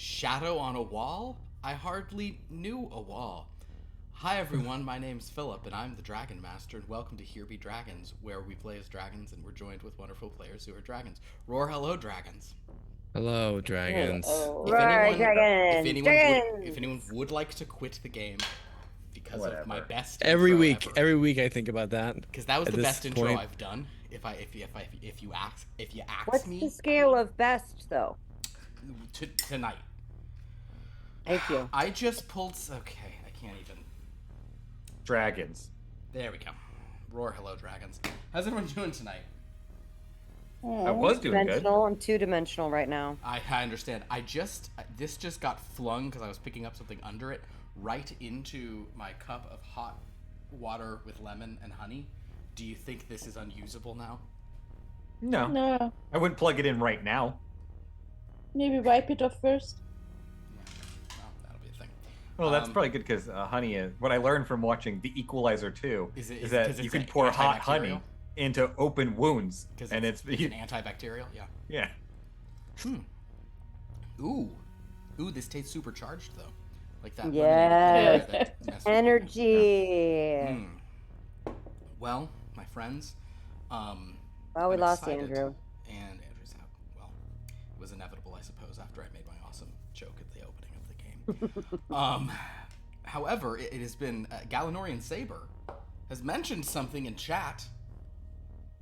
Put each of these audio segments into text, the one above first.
shadow on a wall? I hardly knew a wall. Hi everyone, my name's Philip, and I'm the Dragon Master, and welcome to Here Be Dragons, where we play as dragons, and we're joined with wonderful players who are dragons. Roar hello, dragons. Hello, dragons. Right, If anyone would like to quit the game because of my best Every intro week, ever, every week I think about that. because that was at the this best intro point. I've done. If you ask What's me the scale of best, though? tonight, Thank you. I just pulled. Okay, I can't even. Dragons. There we go. Roar hello, dragons. How's everyone doing tonight? I was doing good. I'm two-dimensional right now. I understand. This just got flung because I was picking up something under it right into my cup of hot water with lemon and honey. Do you think this is unusable now? No. No, I wouldn't plug it in right now. maybe wipe it off first. Well, that'll be a thing. Well, that's probably good because honey is what I learned from watching The Equalizer 2 Is 'cause that you can it's pour hot antibacterial? honey into open wounds, Because and it's an antibacterial. Yeah. yeah. Ooh, this tastes supercharged though, like that. Yes. lemonade that messed with me. Energy. Well, my friends, Well, we I'm lost excited. Andrew. And Andrew's out. Well, it was inevitable, I suppose, after I made my awesome joke at the opening of the game. However, it has been Galanorian Saber has mentioned something in chat,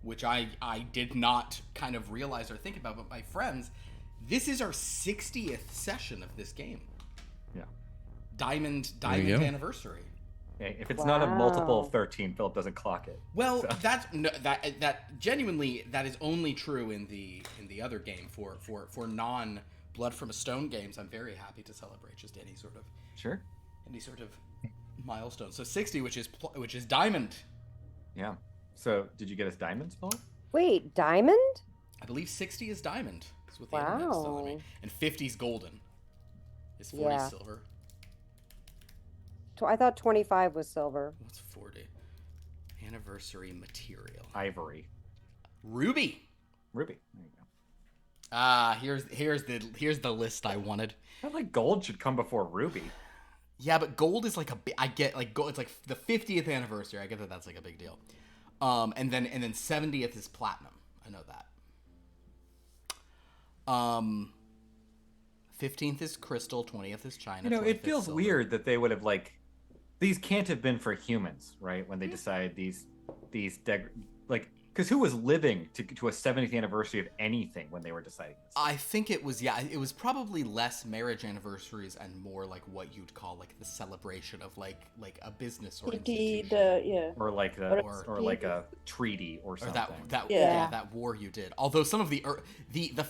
which I did not kind of realize or think about. But my friends, this is our 60th session of this game. Yeah. Diamond go. anniversary. Okay, if it's not a multiple Wow. of 13, Philip doesn't clock it. Well, So- that genuinely that is only true in the other game for non Blood from a Stone games. I'm very happy to celebrate just any sort of milestone. So 60, which is diamond. Yeah. So, did you get us diamonds, Philip? Wait, diamond? I believe 60 is diamond. Is what the internet's telling me. Wow. And 50 is golden. Is 40 Yeah. silver? I thought 25 was silver. What's 40? Anniversary material. Ivory. Ruby. Ruby. There you go. Ah, here's the list I wanted. I feel like gold should come before ruby. Yeah, but gold is like I get like gold. It's like the 50th anniversary. I get that that's like a big deal. And then 70th is platinum. I know that. 15th is crystal. 20th is china. You know, 25th it feels silver. weird that they would have these can't have been for humans, right? When they decided because who was living to a 70th anniversary of anything when they were deciding this? I think it was probably less marriage anniversaries and more like what you'd call like the celebration of like a business or institution. Or like a treaty or Or something. that war you did. Although some of the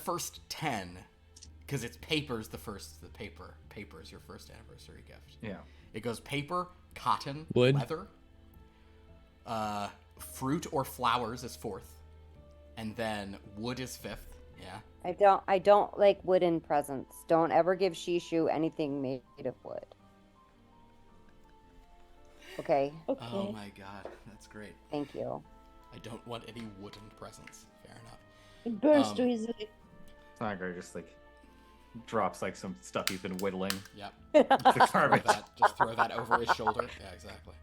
first 10, because it's paper's the paper is your first anniversary gift. Yeah. It goes paper, cotton, Wood. leather, fruit or flowers is 4th, and then wood is 5th. Yeah. I don't like wooden presents. Don't ever give Shishu anything made of wood. Okay, Okay. Oh my god, that's great. thank you. I don't want any wooden presents. Fair enough. It burns too easily. It's not great, just drops some stuff he's been whittling. Yep. It's garbage. Just throw that over his shoulder. Yeah, exactly.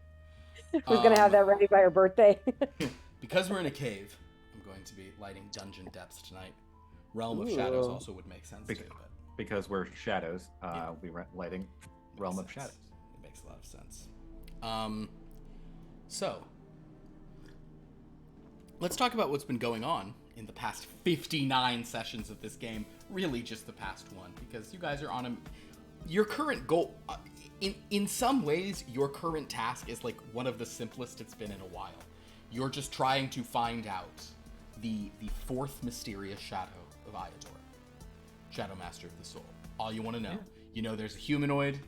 Who's gonna have that ready by her birthday? Because we're in a cave, I'm going to be lighting Dungeon Depths tonight. Realm of Shadows also would make sense too, but Because we're shadows, we'll be lighting Realm of sense. Shadows. It makes a lot of sense. So let's talk about what's been going on in the past 59 sessions of this game. Really, just the past one, because you guys are on your current goal. In some ways, your current task is like one of the simplest it's been in a while. You're just trying to find out the 4th mysterious shadow of Iador, Shadow Master of the Soul. All you want to know. You know there's a humanoid,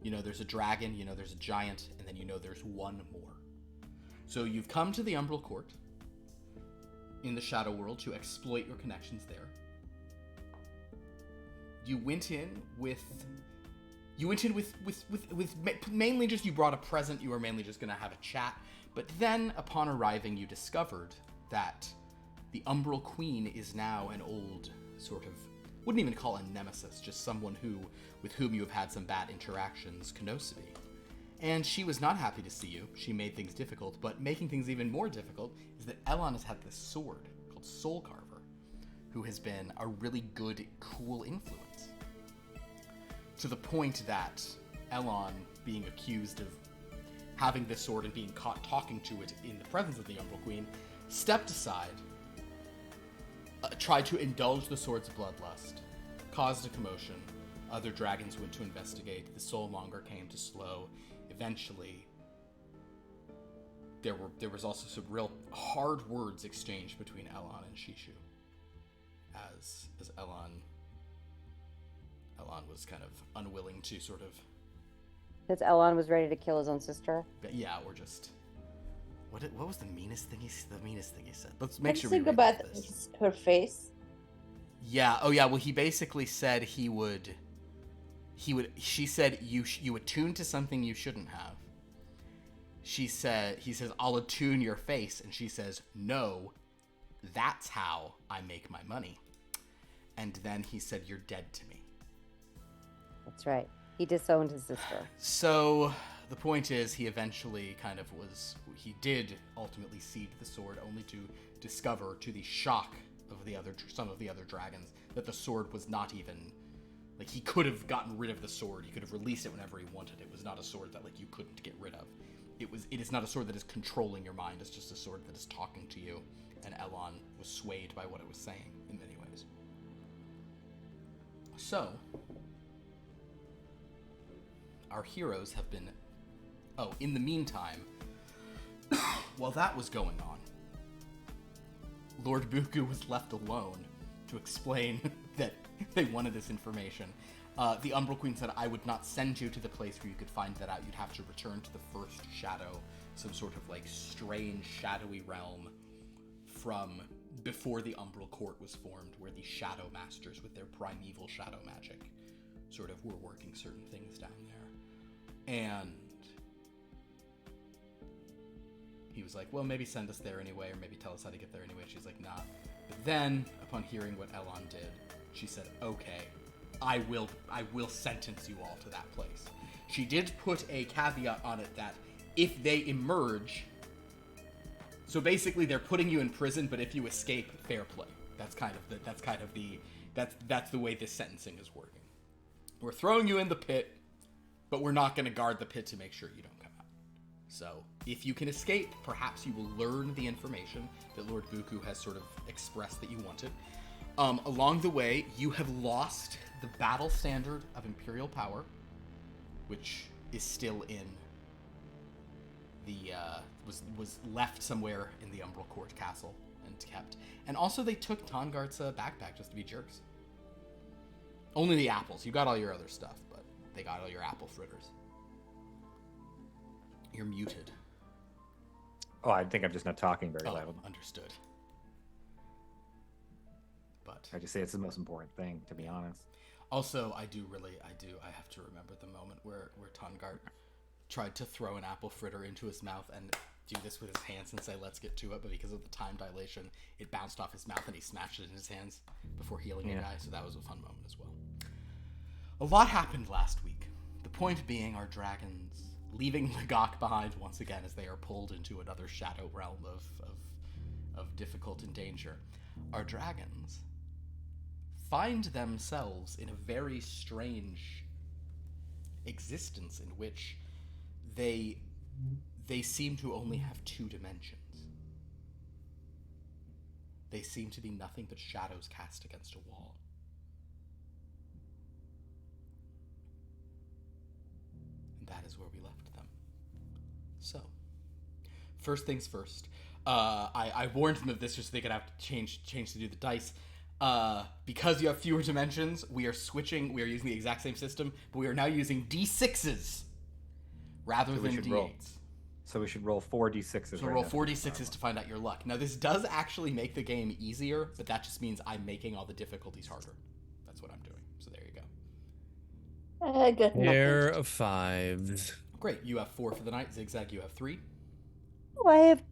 you know there's a dragon, you know there's a giant, and then you know there's one more. So you've come to the Umbral Court in the Shadow World to exploit your connections there. You went in with mainly just, you brought a present. You were mainly just going to have a chat. But then, upon arriving, you discovered that the Umbral Queen is now an old sort of wouldn't even call a nemesis, just someone with whom you have had some bad interactions, Konosubi. And she was not happy to see you. She made things difficult, but making things even more difficult is that Elon has had this sword called Soul Carver, who has been a really good, cool influence. To the point that Elon, being accused of having this sword and being caught talking to it in the presence of the Umbral Queen, stepped aside, tried to indulge the sword's bloodlust, caused a commotion. Other dragons went to investigate. The Soulmonger came to slow. Eventually, there was also some real hard words exchanged between Elon and Shishu, as Elon was kind of unwilling to sort of. Because Elon was ready to kill his own sister. Yeah, or just. What was the meanest thing he said? Let's make sure we think read about this. her face. Yeah. Oh yeah. Well, he basically said he would. She said you attune to something you shouldn't have. He says I'll attune your face, and she says no. That's how I make my money. And then he said you're dead to me. That's right. He disowned his sister. So the point is, he eventually he did ultimately cede the sword, only to discover, to the shock of some of the other dragons, that the sword was not even, like, he could have gotten rid of the sword. He could have released it whenever he wanted. It was not a sword that, like, you couldn't get rid of. It is not a sword that is controlling your mind. It's just a sword that is talking to you. And Elon was swayed by what it was saying in many ways. So, our heroes have been... Oh, in the meantime, while that was going on, Lord Buku was left alone to explain that they wanted this information. The Umbral Queen said, I would not send you to the place where you could find that out. You'd have to return to the first shadow, some sort of, like, strange, shadowy realm from before the Umbral Court was formed, where the Shadow Masters, with their primeval shadow magic, sort of were working certain things down there. And he was like, well, maybe send us there anyway, or maybe tell us how to get there anyway. She's like, nah. But then, upon hearing what Elon did, she said, okay, I will sentence you all to that place. She did put a caveat on it that if they emerge, so basically they're putting you in prison, but if you escape, fair play. That's the way this sentencing is working. We're throwing you in the pit, but we're not going to guard the pit to make sure you don't come out. So, if you can escape, perhaps you will learn the information that Lord Buku has sort of expressed that you wanted. Along the way, you have lost the battle standard of Imperial power, which is still in the, was left somewhere in the Umbral Court Castle and kept. And also they took Tongart's backpack just to be jerks. Only the apples. You got all your other stuff, but they got all your apple fritters. You're muted. Oh, I think I'm just not talking very loud. Understood. But I just say it's the most important thing, to be honest. Also, I have to remember the moment where Tongart tried to throw an apple fritter into his mouth and do this with his hands and say, let's get to it, but because of the time dilation, it bounced off his mouth and he smashed it in his hands before healing the guy, so that was a fun moment as well. A lot happened last week. The point being, our dragons, leaving Lagok behind once again as they are pulled into another shadow realm of difficult and danger, our dragons find themselves in a very strange existence in which they seem to only have two dimensions. They seem to be nothing but shadows cast against a wall. And that is where we left them. So, first things first. I warned them of this just so they could have to change to do the dice. Because you have fewer dimensions, we are using the exact same system, but we are now using D6s rather than D8s. So we should roll 4d6s. So roll 4d6s to find out your luck. Now, this does actually make the game easier, but that just means I'm making all the difficulties harder. That's what I'm doing. So there you go. I got Pair nothing. of fives. Great. You have 4 for the night. XigXag, you have 3. Oh, I have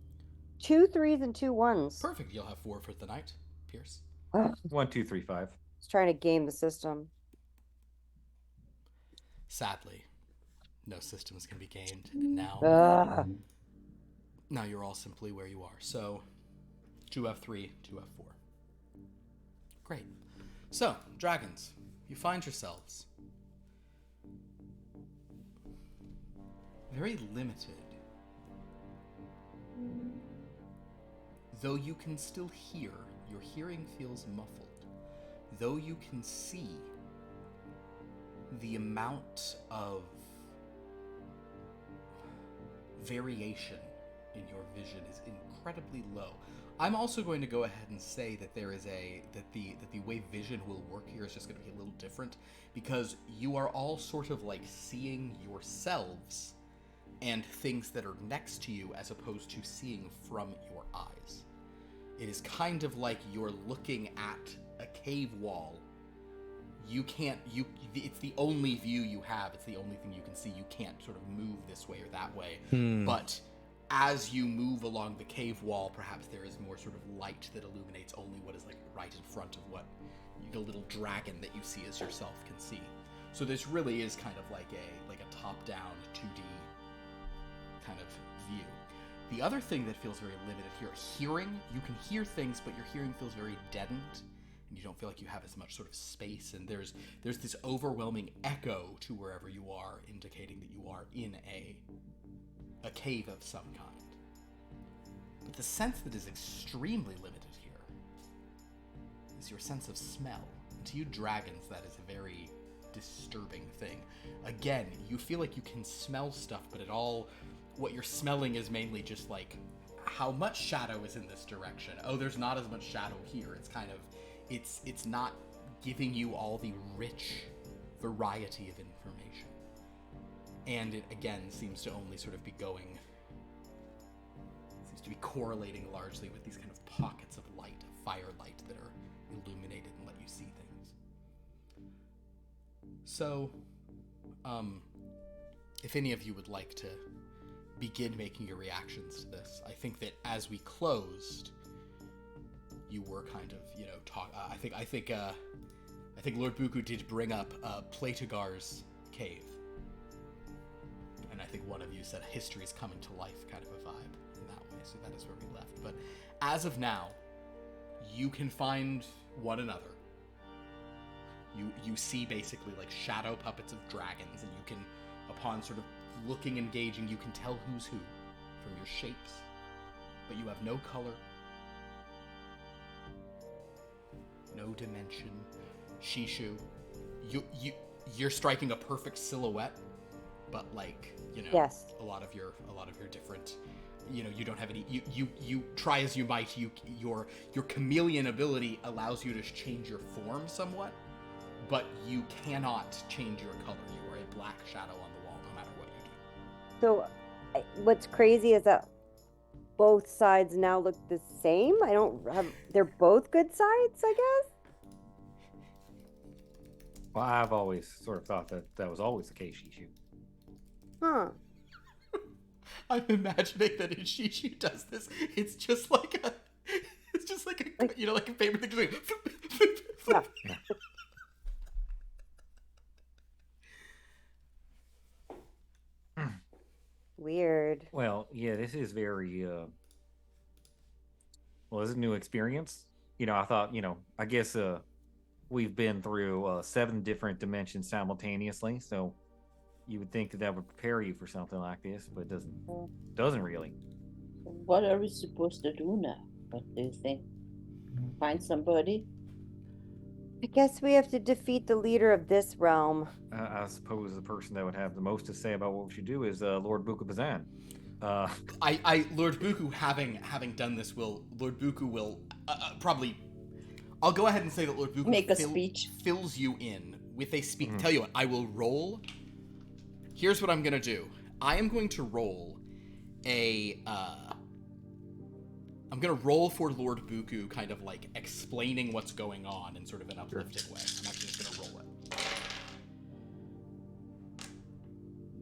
2 3s and 2 1s. Perfect. You'll have 4 for the night. Pierce. 1, 2, 3, 5. It's trying to game the system. Sadly, no systems can be gained now. Ugh. Now you're all simply where you are. So, 2F3, 2F4. Great. So, dragons, you find yourselves very limited. Though you can still hear, your hearing feels muffled. Though you can see, the amount of variation in your vision is incredibly low. I'm also going to go ahead and say that there is that the way vision will work here is just going to be a little different, because you are all sort of like seeing yourselves and things that are next to you as opposed to seeing from your eyes. It is kind of like you're looking at a cave wall. It's the only view you have. It's the only thing you can see. You can't sort of move this way or that way. But as you move along the cave wall, perhaps there is more sort of light that illuminates only what is like right in front of what the little dragon that you see as yourself can see. So this really is kind of like a top-down 2D kind of view. The other thing that feels very limited here, hearing. You can hear things, but your hearing feels very deadened, and you don't feel like you have as much sort of space, and there's this overwhelming echo to wherever you are, indicating that you are in a cave of some kind. But the sense that is extremely limited here is your sense of smell. And to you dragons, that is a very disturbing thing. Again, you feel like you can smell stuff, but what you're smelling is mainly just like how much shadow is in this direction. Oh, there's not as much shadow here. It's kind of, it's not giving you all the rich variety of information. And it, again, seems to only sort of be correlating largely with these kind of pockets of light, firelight, that are illuminated and let you see things. So, if any of you would like to begin making your reactions to this, I think that as we closed, you were kind of, I think Lord Buku did bring up Platogar's cave. And I think one of you said history is coming to life, kind of a vibe in that way, so that is where we left. But as of now, you can find one another. You see basically like shadow puppets of dragons, and you can, upon sort of looking and gauging, you can tell who's who from your shapes, but you have no color, no dimension. Shishu, you're striking a perfect silhouette, but like, Yes. a lot of your different, you don't have any, you try as you might, your chameleon ability allows you to change your form somewhat, but you cannot change your color. You are a black shadow on the wall no matter what you do. So, what's crazy is that both sides now look the same. They're both good sides, I guess? Well, I've always sort of thought that was always the case, Shishu. Huh. I'm imagining that if Shishu does this, it's just like a paper thing doing. Yeah. Weird. Well, yeah, this is very, this is a new experience. I thought, I guess we've been through 7 different dimensions simultaneously, so you would think that would prepare you for something like this, but it doesn't really. What are we supposed to do now? What do you think? Find somebody? I guess we have to defeat the leader of this realm. I suppose the person that would have the most to say about what we should do is Lord Buku Bazan. Lord Buku, having done this, Lord Buku will probably. I'll go ahead and say that Lord Buku Make a speech. Fills you in with a speech. Tell you what, I will roll. Here's what I'm gonna do. I am going to roll I'm gonna roll for Lord Buku, kind of like explaining what's going on in sort of an uplifting way. I'm actually just gonna roll it.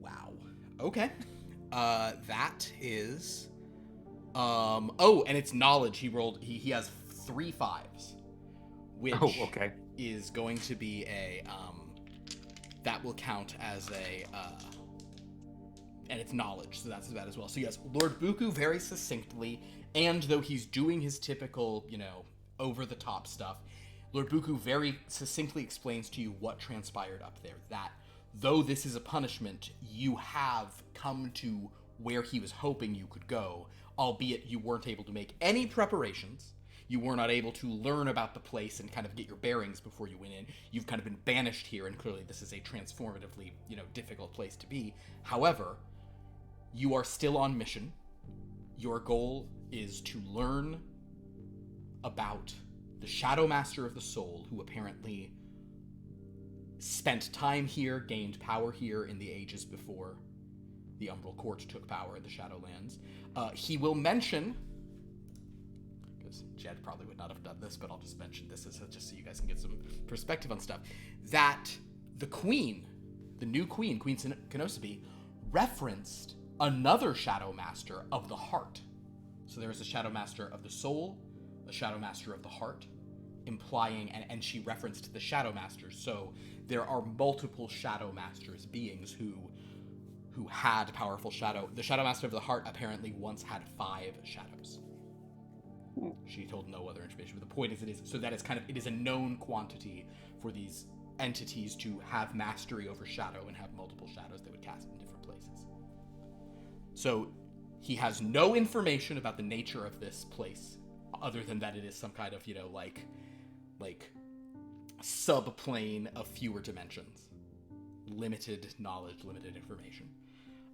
Wow. Okay. That is. And it's knowledge. He rolled. He has 3 5s. Which, oh, okay. is going to be a that will count as a and it's knowledge, so that's that as well. So yes, Lord Buku very succinctly, and though he's doing his typical, over the top stuff, Lord Buku very succinctly explains to you what transpired up there. That though this is a punishment, you have come to where he was hoping you could go, albeit you weren't able to make any preparations. You were not able to learn about the place and kind of get your bearings before you went in. You've kind of been banished here, and clearly this is a transformatively, difficult place to be. However, you are still on mission. Your goal is to learn about the Shadow Master of the Soul, who apparently spent time here, gained power here in the ages before the Umbral Court took power in the Shadowlands. He will mention, because Jed probably would not have done this, but I'll just mention this as just so you guys can get some perspective on stuff, that the Queen, the new Queen, Queen Kenosabe, referenced another Shadow Master of the Heart. So there is a Shadow Master of the Soul, a Shadow Master of the Heart, implying, and she referenced the Shadow Masters. So there are multiple Shadow Masters, beings who had powerful shadow. The Shadow Master of the Heart apparently once had 5 shadows. She told no other information, but the point is, it is a known quantity for these entities to have mastery over shadow and have multiple shadows they would cast in different places. So he has no information about the nature of this place, other than that it is some kind of, like subplane of fewer dimensions. Limited knowledge, limited information.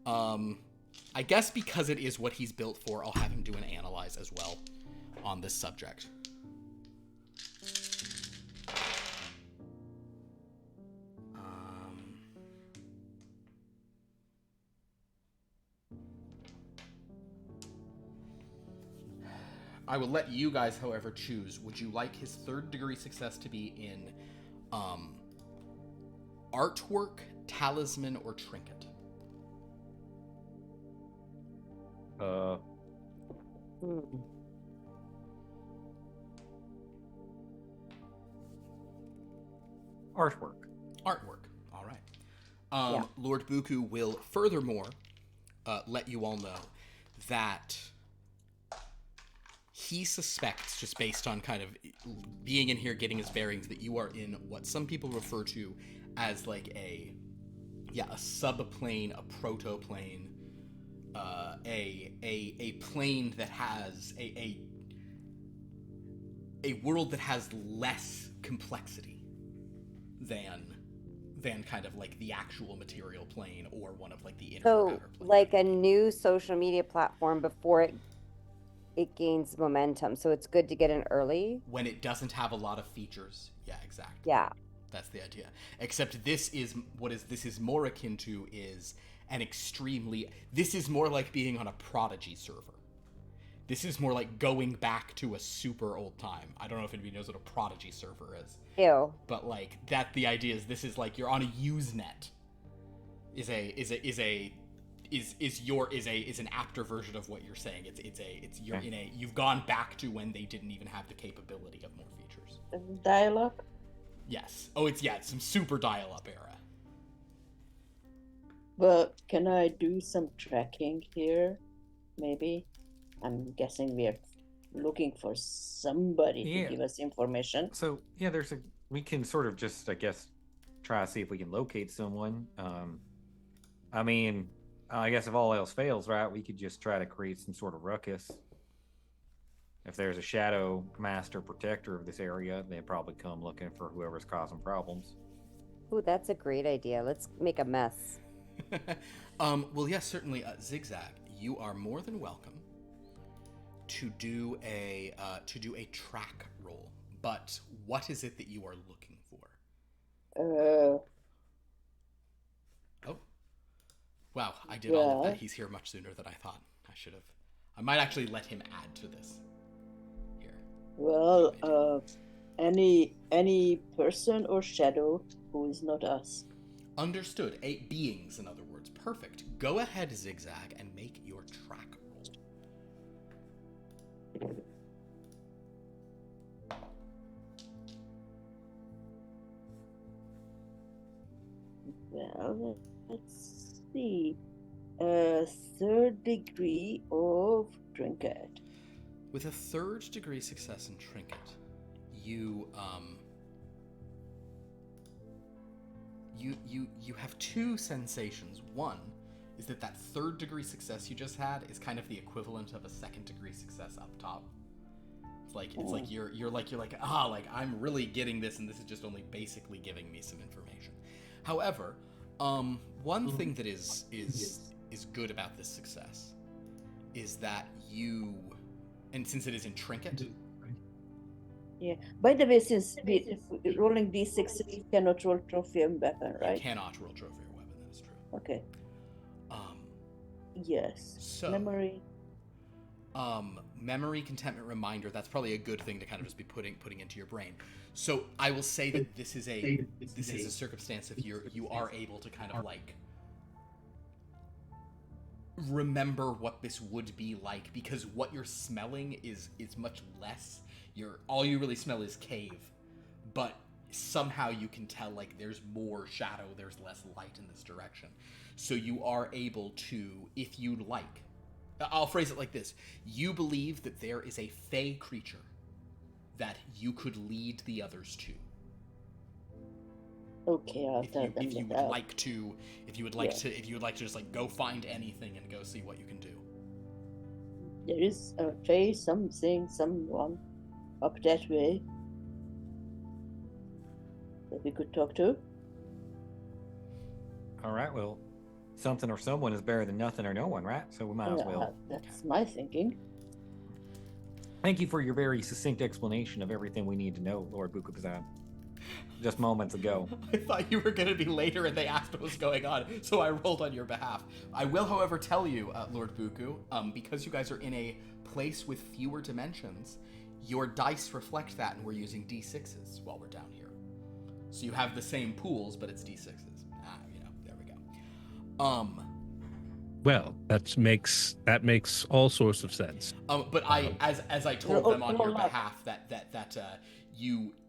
I guess because it is what he's built for, I'll have him do an analyze as well on this subject. I will let you guys, however, choose. Would you like his 3rd degree success to be in artwork, talisman, or trinket? Artwork. All right. Lord Buku will furthermore let you all know that he suspects, just based on kind of being in here, getting his bearings, that you are in what some people refer to as like a subplane, a protoplane, a plane that has a world that has less complexity than kind of like the actual material plane or one of like the inner outer planes. Like a new social media platform before it gains momentum. So it's good to get in early when it doesn't have a lot of features. Yeah, exactly. Yeah. That's the idea. Except this is more akin to is this is more like being on a Prodigy server. This is more like going back to a super old time. I don't know if anybody knows what a Prodigy server is. Ew. But like the idea is this is like you're on a Usenet. Is an apter version of what you're saying. You've gone back to when they didn't even have the capability of more features. Dial-up? Yes. Oh, it's some super dial-up era. But can I do some tracking here? Maybe? I'm guessing we are looking for somebody to give us information. So, yeah, we can sort of just, I guess, try to see if we can locate someone. I guess if all else fails, right, we could just try to create some sort of ruckus. If there's a shadow master protector of this area, they'd probably come looking for whoever's causing problems. Ooh, that's a great idea. Let's make a mess. Well, yes, certainly. XigXag, you are more than welcome to do a track roll. But what is it that you are looking for? Oh, wow! I did all of that. He's here much sooner than I thought. I might actually let him add to this. Here. Well, any person or shadow who is not us. Understood. 8 beings, in other words. Perfect. Go ahead, XigXag, and make your track roll. Well, let's see. Third degree of trinket. With a third degree success in trinket, you have two sensations. One is that third degree success you just had is kind of the equivalent of a second degree success up top. It's like you're like I'm really getting this, and this is just only basically giving me some information. However, one thing that is good about this success is that you, and since it is in trinket. Yeah. By the way, since rolling d6, we cannot roll trophy and weapon, right? You cannot roll trophy or weapon. That is true. Okay. Yes. So memory. Memory, contentment, reminder. That's probably a good thing to kind of just be putting into your brain. So I will say that this is a circumstance if you are able to kind of like remember what this would be like, because what you're smelling is much less. All you really smell is cave, but somehow you can tell like there's more shadow, there's less light in this direction. So you are able to, if you'd like, I'll phrase it like this: you believe that there is a fey creature that you could lead the others to. Okay, I'll tell them if you would that. like to just like go find anything and go see what you can do. There is a fey, someone up that way that we could talk to. All right, well, something or someone is better than nothing or no one, right? So we might as well. That's my thinking. Thank you for your very succinct explanation of everything we need to know, Lord Bukubazan. Just moments ago. I thought you were going to be later and they asked what was going on, so I rolled on your behalf. I will, however, tell you, Lord Buku, because you guys are in a place with fewer dimensions, your dice reflect that, and we're using d6s while we're down here. So you have the same pools, but it's d6s. There we go. Well, that makes all sorts of sense. But as I told them on your behalf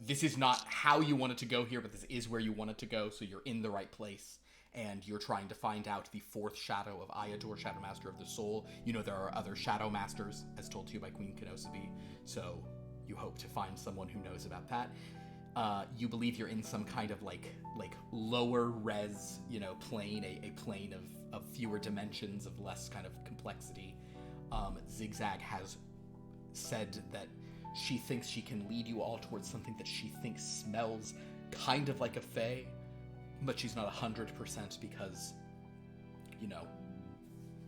this is not how you wanted to go here, but this is where you wanted to go, so you're in the right place, and you're trying to find out the fourth shadow of Iador, Shadow Master of the Soul. You know there are other Shadow Masters, as told to you by Queen Kenosabe, so you hope to find someone who knows about that. You believe you're in some kind of like lower res, plane, a plane of fewer dimensions, of less kind of complexity. XigXag has said that she thinks she can lead you all towards something that she thinks smells kind of like a fae, but she's not 100% because,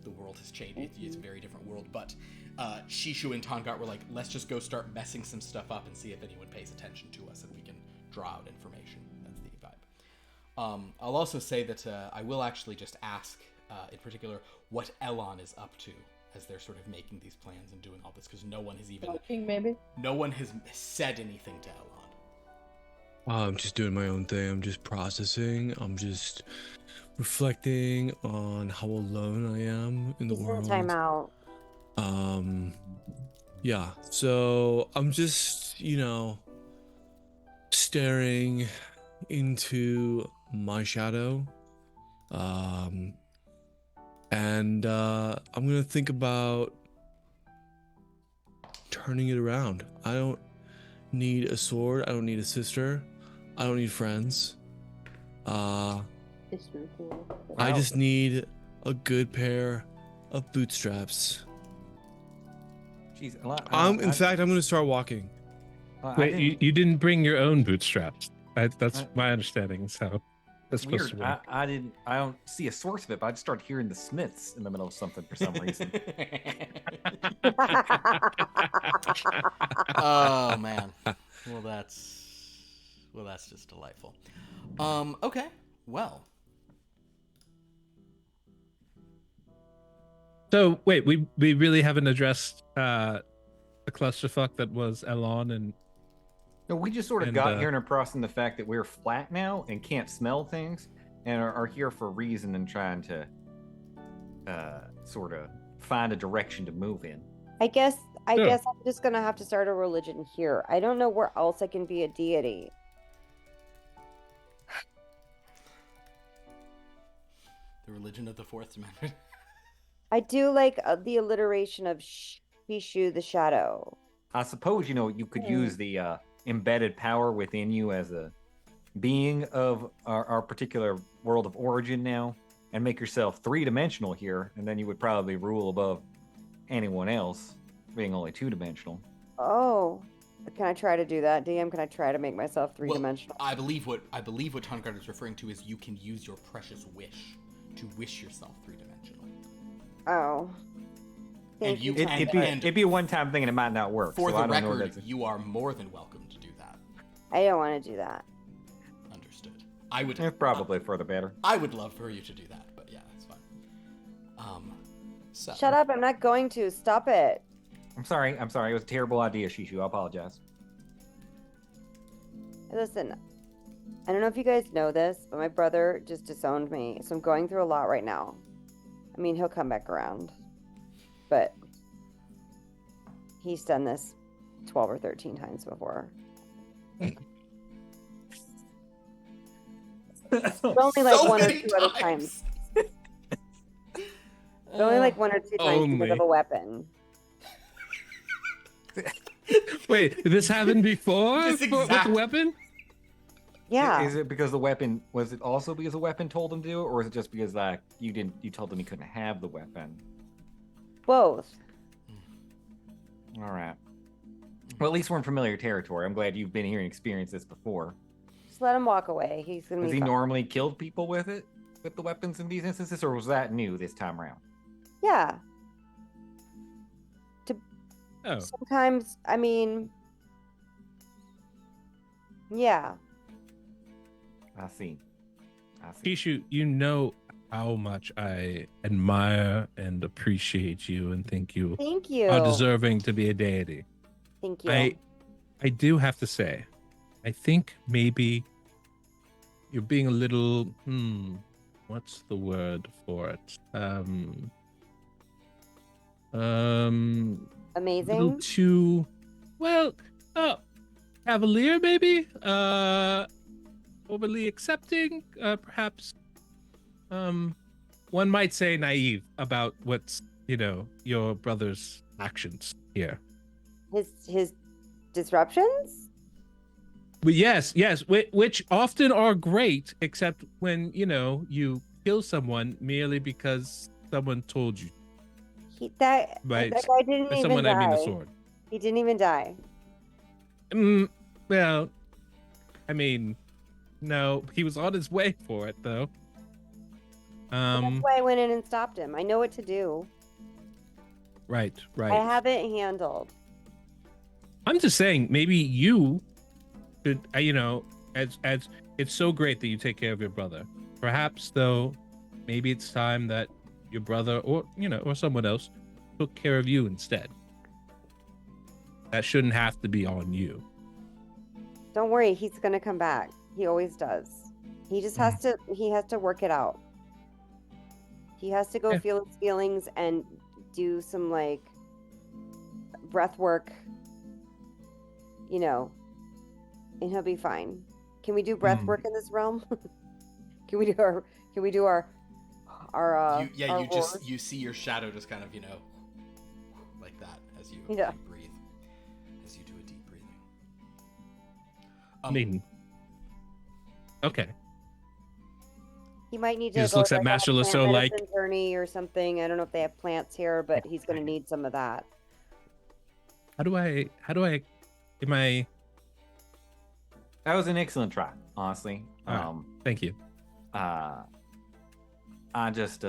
the world has changed. It's a very different world. But Shishu and Tongart were like, let's just go start messing some stuff up and see if anyone pays attention to us and we can draw out information. That's the vibe. I'll also say that I will actually just ask, in particular, what Elon is up to as they're sort of making these plans and doing all this, because no one has said anything to Elon. I'm just doing my own thing. I'm just processing. I'm just reflecting on how alone I am in the world. Time out. Yeah. So I'm just, staring into my shadow. And I'm gonna think about turning it around. I don't need a sword. I don't need a sister. I don't need friends. I just need a good pair of bootstraps. Jeez, In fact, I'm gonna start walking. Wait, you didn't bring your own bootstraps? That's my understanding. So that's supposed weird. to work. I don't see a source of it, but I just started hearing the Smiths in the middle of something for some reason. Oh man. Well, that's just delightful. Okay. Well. So wait, we really haven't addressed the clusterfuck that was Elon and. No, we just sort of got here and are processing the fact that we're flat now and can't smell things, and are here for a reason and trying to sort of find a direction to move in. I guess I'm just gonna have to start a religion here. I don't know where else I can be a deity. The religion of the fourth dimension. I do like the alliteration of Shishu the Shadow. I suppose, you could use the embedded power within you as a being of our particular world of origin now and make yourself three-dimensional here, and then you would probably rule above anyone else being only two-dimensional. Oh, can I try to do that, DM? Can I try to make myself three-dimensional? Well, I believe what Tongard is referring to is you can use your precious wish to wish yourself three-dimensional. Oh. Thank you. It'd be a one-time thing and it might not work. For the record, you are more than welcome to do that. I don't want to do that. Understood. I would. It's probably for the better. I would love for you to do that, but yeah, that's fine. So. Shut up! I'm not going to. Stop it. I'm sorry. It was a terrible idea, Shishu. I apologize. Listen, I don't know if you guys know this, but my brother just disowned me, so I'm going through a lot right now. I mean, he'll come back around, but he's done this 12 or 13 times before. But only like one or two other times. But only like one or two times because of a weapon. Wait, did this happen before with the weapon? Yeah. Is it because the weapon? Was it also because the weapon told him to do it, or is it just because you told him he couldn't have the weapon? Both. All right. Well, at least we're in familiar territory. I'm glad you've been here and experienced this before. Just let him walk away. He's gonna. Has be he fine. normally killed people with the weapons in these instances, or was that new this time around? Yeah. Oh. Sometimes, I mean, yeah. I see. Kishu, you know how much I admire and appreciate you and think you Thank you. are deserving to be a deity. Thank you. I do have to say, I think maybe you're being a little, what's the word for it? Amazing. A little too, cavalier maybe? Overly accepting, perhaps. One might say naive about what's, your brother's actions here. His disruptions? But yes, which often are great, except when, you kill someone merely because someone told you. That guy didn't even someone, die. I mean the sword. He didn't even die. Well, I mean, no, he was on his way for it, though. That's why I went in and stopped him. I know what to do. Right. I have it handled. I'm just saying, maybe you should, as it's so great that you take care of your brother. Perhaps, though, maybe it's time that your brother or someone else took care of you instead. That shouldn't have to be on you. Don't worry, he's gonna come back. He always does. He just has to. He has to work it out. He has to go feel his feelings and do some breath work. And he'll be fine. Can we do breath work in this realm? Can we do our you see your shadow just kind of like that as you breathe, as you do a deep breathing. Okay. He might need to. He just looks at Master Lasso like journey or something. I don't know if they have plants here, but he's going to need some of that. How do I? Am I? That was an excellent try, honestly. Thank you. I just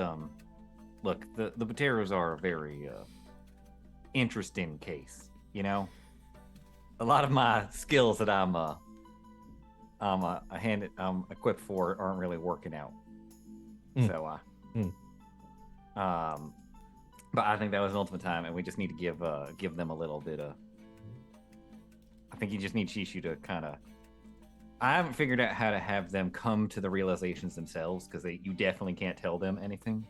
look, the Boteros are a very interesting case. A lot of my skills that I'm equipped for aren't really working out. So but I think that was an ultimate time, and we just need to give them a little bit of. I think you just need Shishu to kind of. I haven't figured out how to have them come to the realizations themselves, because you definitely can't tell them anything.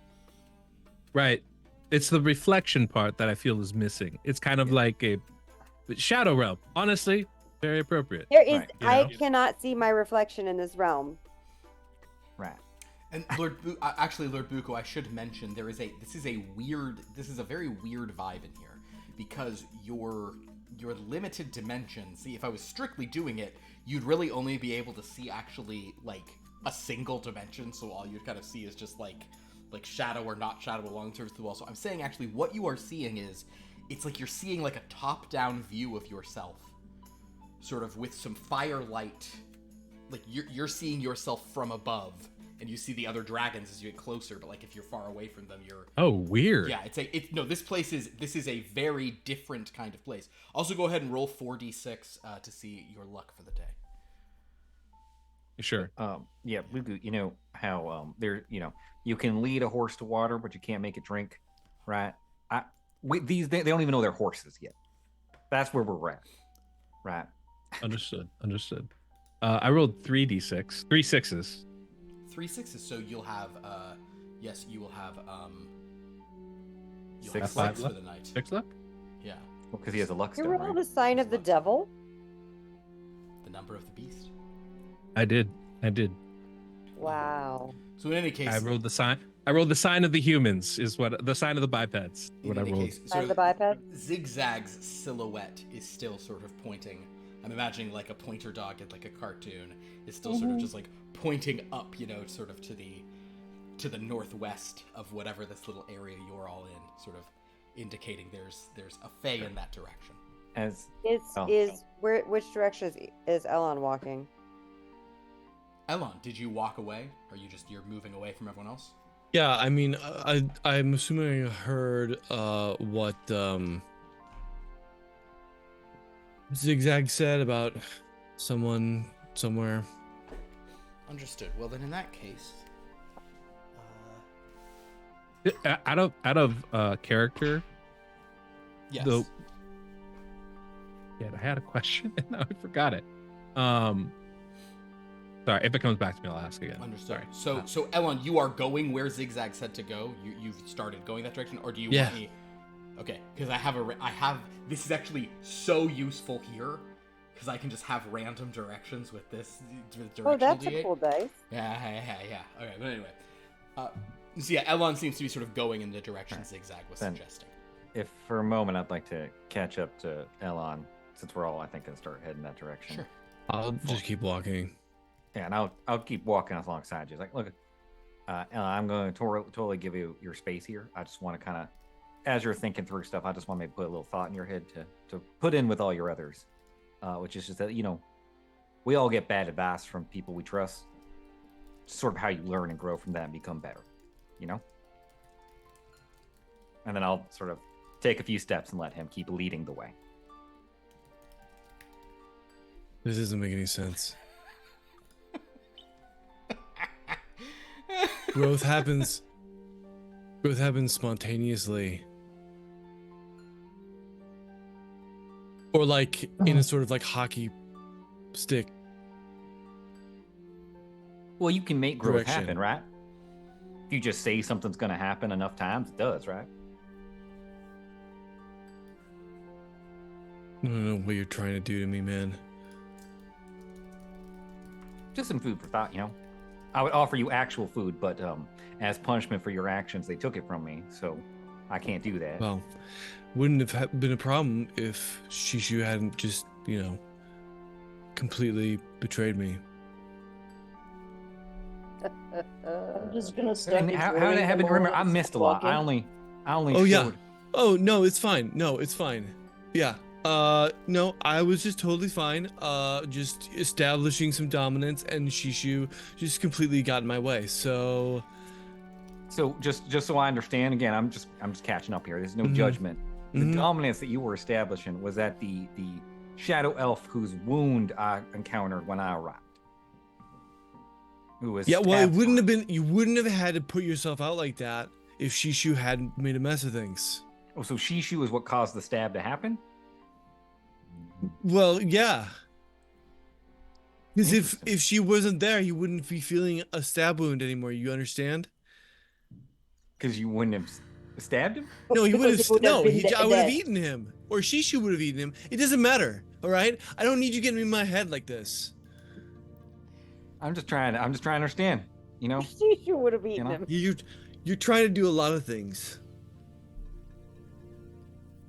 Right. It's the reflection part that I feel is missing. It's kind of like a Shadow Realm. Honestly, very appropriate. There is. I cannot see my reflection in this realm. Right. And Lord Buko, I should mention this is a very weird vibe in here because your limited dimension. See, if I was strictly doing it, you'd really only be able to see actually like a single dimension. So all you'd kind of see is just like shadow or not shadow along the surface of the wall. So I'm saying actually what you are seeing is it's like you're seeing like a top-down view of yourself, sort of with some firelight. Like you're seeing yourself from above. And you see the other dragons as you get closer, but like if you're far away from them, you're... Oh, weird. Yeah, this is a very different kind of place. Also, go ahead and roll 4d6 to see your luck for the day. Sure. Yeah, Lugu, you know how you can lead a horse to water, but you can't make it drink, right? They don't even know they're horses yet. That's where we're at, right? Understood. I rolled 3d6, 3 sixes. 3 sixes, so you'll have you will have 6 luck for the night. 6 luck? Yeah. Well, because he has a luck You stone, roll right? the sign of the devil. The number of the beast. I did. Wow. So in any case, I rolled the sign of the humans, is what the sign of the bipeds. What I rolled. Sign of the biped. XigXag's silhouette is still sort of pointing. I'm imagining like a pointer dog in like a cartoon is still sort of just like pointing up, sort of to the northwest of whatever this little area you're all in, sort of indicating there's a fae in that direction. Which direction is Elon walking? Elon, did you walk away? Or you're moving away from everyone else? Yeah, I mean, I'm assuming I heard what XigXag said about someone somewhere. Understood. Well, then in that case, Out of character. yes. Yeah, I had a question and now I forgot it. Sorry, if it comes back to me, I'll ask again. Understood. Sorry. So Elon, you are going where XigXag said to go. You've started going that direction, or do you want me? Okay, because I have. This is actually so useful here, because I can just have random directions with this. Oh, that's a cool dice. Yeah. Okay, but anyway, so yeah, Elon seems to be sort of going in the direction XigXag was suggesting. If for a moment I'd like to catch up to Elon, since we're all, I think, gonna start heading that direction. Sure. I'll just keep walking. Yeah, and I'll keep walking alongside you. It's like, look, Elon, I'm going to totally give you your space here. I just want to kind of, as you're thinking through stuff, I just want to put a little thought in your head to put in with all your others, which is just that, we all get bad advice from people we trust. It's sort of how you learn and grow from that and become better, And then I'll sort of take a few steps and let him keep leading the way. This doesn't make any sense. Growth happens spontaneously. Or like in a sort of like hockey stick. Well, you can make growth direction. happen, right? If you just say something's going to happen enough times, it does, right? I don't know what you're trying to do to me, man. Just some food for thought, I would offer you actual food, but as punishment for your actions, they took it from me, so I can't do that. Well, wouldn't have been a problem if Shishu hadn't just, completely betrayed me. I'm just gonna start. And how did it happen? Remember, I missed a lot. I only Oh, showed... yeah. Oh, no, it's fine. No, it's fine. Yeah. No, I was just totally fine. Just establishing some dominance, and Shishu just completely got in my way. So just so I understand, again, I'm just catching up here. There's no judgment. The dominance that you were establishing was at the shadow elf whose wound I encountered when I arrived. Who was yeah, well, you wouldn't have had to put yourself out like that if Shishu hadn't made a mess of things. Oh, so Shishu is what caused the stab to happen? Well, yeah. Because if she wasn't there, he wouldn't be feeling a stab wound anymore. You understand? Because you wouldn't have stabbed him? No, he would have. No, I would have dead. eaten him, or Shishu would have eaten him. It doesn't matter. All right. I don't need you getting in my head like this. I'm just trying to understand. You know. You would have eaten him. You're trying to do a lot of things.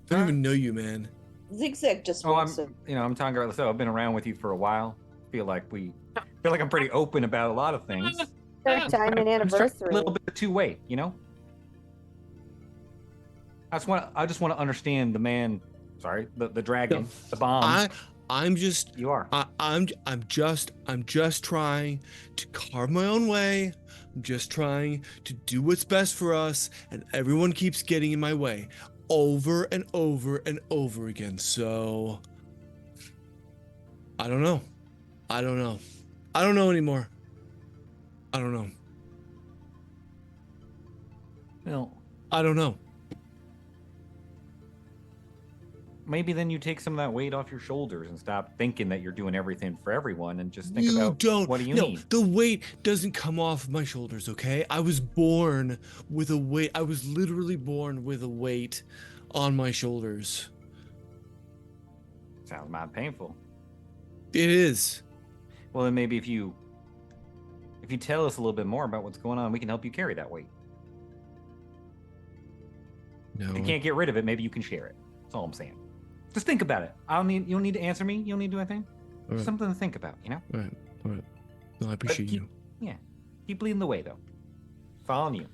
I don't even know you, man. XigXag just Oh, wants to. I'm talking about. So I've been around with you for a while. Feel like I'm pretty open about a lot of things. Third time and anniversary. A little bit of two-way, you know. I just want to understand the man. Sorry, the dragon, the bomb. I'm just. You are. I'm just trying to carve my own way. I'm just trying to do what's best for us, and everyone keeps getting in my way, over and over and over again. So, I don't know. I don't know anymore. I don't know. Well, I don't know. Maybe then you take some of that weight off your shoulders and stop thinking that you're doing everything for everyone and just think about what do you need. The weight doesn't come off my shoulders, okay? I was born with a weight. I was literally born with a weight on my shoulders. Sounds mighty painful. It is. Well, then maybe if you tell us a little bit more about what's going on, we can help you carry that weight. No. If you can't get rid of it, maybe you can share it. That's all I'm saying. Just think about it. You don't need to answer me. You don't need to do anything. All right. Something to think about, you know? All right. No, I appreciate you. Yeah. Keep leading the way, though. Following you.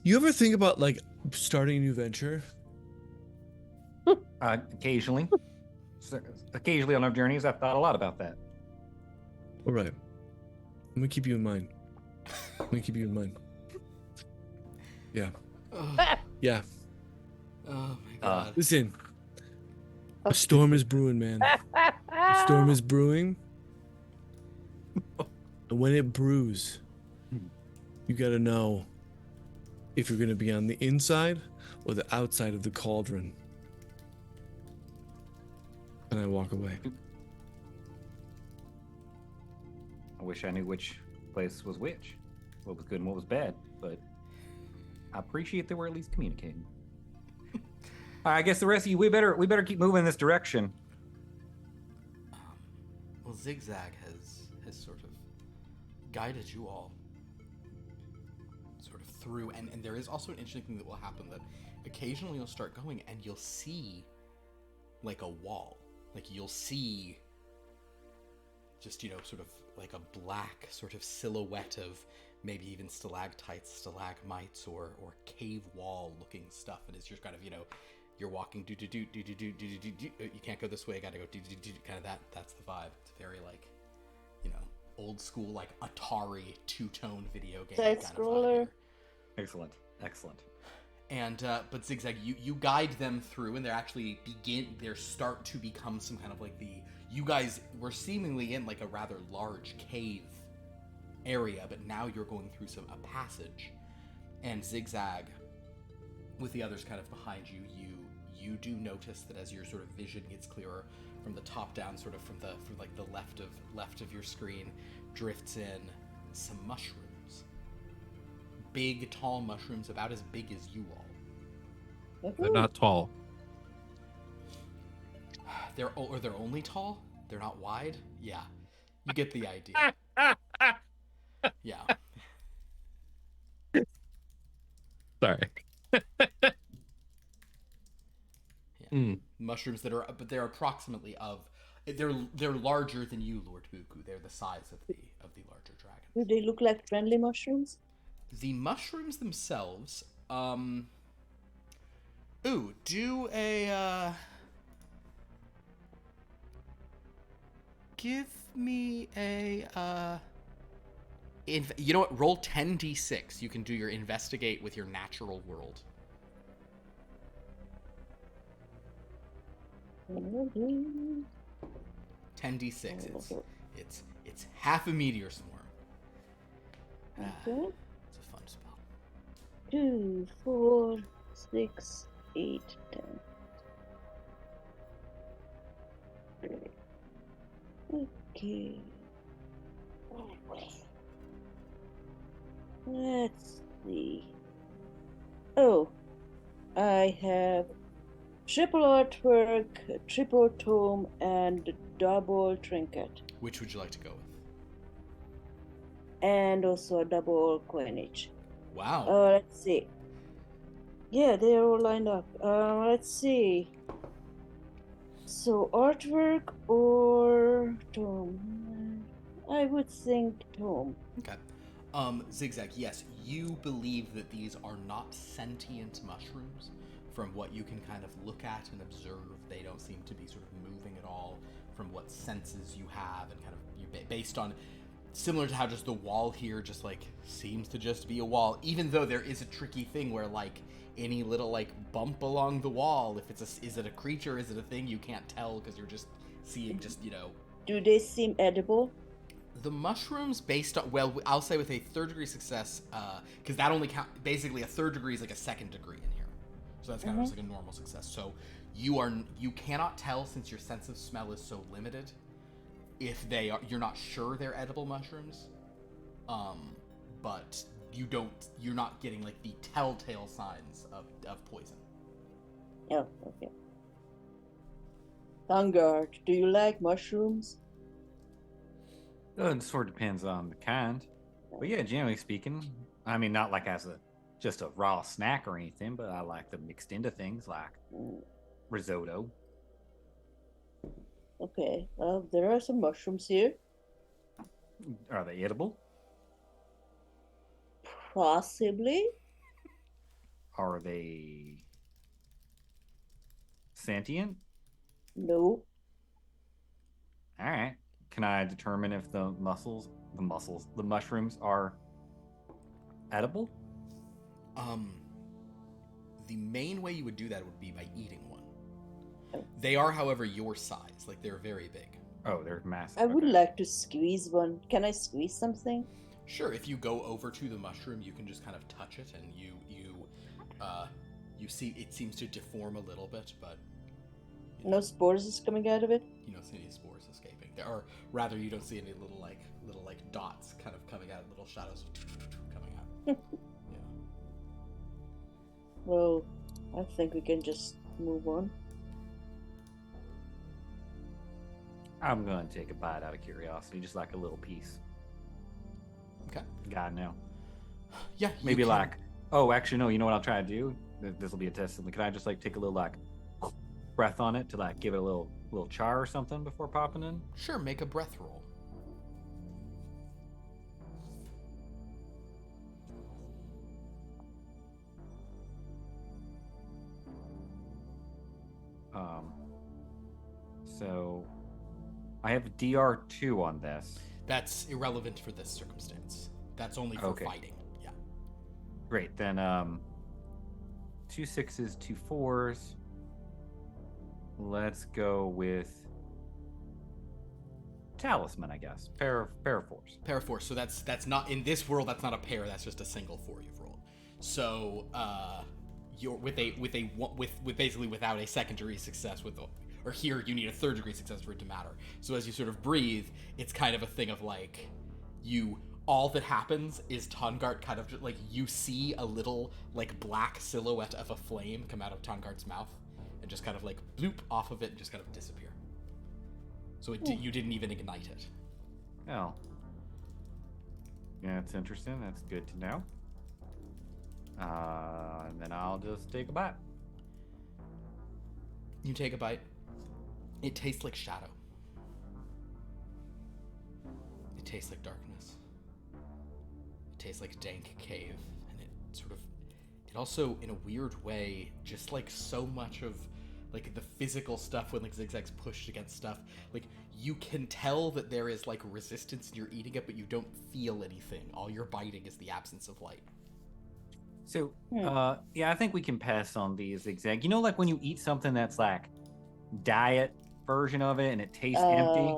You ever think about, like, starting a new venture? Occasionally. Occasionally on our journeys, I've thought a lot about that. All right. I'm going to keep you in mind. Yeah. Yeah. Oh my god. Listen. A storm is brewing, man. A storm is brewing. And when it brews, you gotta know if you're gonna be on the inside or the outside of the cauldron. And I walk away. I wish I knew which place was which. What was good and what was bad, but I appreciate that we're at least communicating. I guess the rest of you, we better keep moving in this direction. Well, XigXag has sort of guided you all sort of through, and there is also an interesting thing that will happen, that occasionally you'll start going and you'll see like a wall. Like you'll see just, sort of like a black sort of silhouette of maybe even stalactites, stalagmites, or cave wall looking stuff. And it's just kind of, you're walking you can't go this way, gotta go kind of that's the vibe. It's very like, old school, like Atari two-tone video game Side kind scroller. of Excellent. And but XigXag, you guide them through, and they start to become some kind of like you guys were seemingly in like a rather large cave area, but now you're going through a passage, and XigXag, with the others kind of behind you, you do notice that as your sort of vision gets clearer from the top down, sort of from like the left of your screen, drifts in some mushrooms. Big, tall mushrooms, about as big as you all. They're not tall. They're only tall? They're not wide? Yeah. You get the idea. Yeah. Sorry. Yeah. Mushrooms they're approximately they're larger than you, Lord Buku. They're the size of the larger dragon. Do they look like friendly mushrooms? The mushrooms themselves, give me a, you know what, roll 10d6. You can do your investigate with your natural world. 10d6. It's half a meteor swarm. Okay. It's a fun spell. 2, 4, 6, 8, 10. Okay. Let's see. Oh, I have triple artwork, triple tome, and double trinket. Which would you like to go with? And also a double coinage. Wow. Let's see. Yeah, they're all lined up. Let's see. So artwork or tome? I would think tome. Okay. XigXag, yes, you believe that these are not sentient mushrooms. From what you can kind of look at and observe, they don't seem to be sort of moving at all. From what senses you have, and kind of based on, similar to how just the wall here just like seems to just be a wall, even though there is a tricky thing where like any little like bump along the wall, if it's is it a creature, is it a thing, you can't tell because you're just seeing just, you know. Do they seem edible? The mushrooms, based on, well, I'll say with a 3rd degree success, because that only count, basically a 3rd degree is like a 2nd degree in here, so that's kind of just like a normal success. So you cannot tell, since your sense of smell is so limited, if they are, you're not sure they're edible mushrooms, but you're not getting like the telltale signs of poison. Oh, okay. Vanguard, do you like mushrooms? It sort of depends on the kind. But yeah, generally speaking, I mean, not like as just a raw snack or anything, but I like them mixed into things like risotto. Okay, well, there are some mushrooms here. Are they edible? Possibly. Are they sentient? No. All right. Can I determine if the mushrooms are edible? The main way you would do that would be by eating one. They are, however, your size. Like, they're very big. Oh, they're massive. I would like to squeeze one. Can I squeeze something? Sure. If you go over to the mushroom, you can just kind of touch it, and you see it seems to deform a little bit, but no spores is coming out of it. You don't see any spores escaping. Or rather, you don't see any little dots kind of coming out, little shadows coming out. Yeah. Well, I think we can just move on. I'm going to take a bite out of curiosity, just like a little piece. Okay. God, no. Yeah. Maybe like, oh, actually, no, you know what I'll try to do? This will be a test. Can I just like take a little like breath on it to like give it a little char or something before popping in? Sure, make a breath roll. So I have DR2 on this. That's irrelevant for this circumstance. That's only for fighting. Yeah. Great. Then 2 6s, 2 4s. Let's go with talisman, I guess. Pair of 4s. Pair of 4s. So that's not, in this world, that's not a pair. That's just a single 4 you've rolled. So you're with basically without a 2nd degree success or here you need a 3rd degree success for it to matter. So as you sort of breathe, it's kind of a thing of like all that happens is Tongart kind of like, you see a little like black silhouette of a flame come out of Tongart's mouth and just kind of like bloop off of it and just kind of disappear. So you didn't even ignite it. Oh. Yeah, that's interesting. That's good to know. And then I'll just take a bite. You take a bite. It tastes like shadow. It tastes like darkness. It tastes like a dank cave. And it also, in a weird way, just like so much of like the physical stuff when like XigXag's pushed against stuff, like you can tell that there is like resistance and you're eating it, but you don't feel anything. All you're biting is the absence of light. So, yeah, I think we can pass on these XigXag. You know, like when you eat something that's like diet version of it and it tastes empty?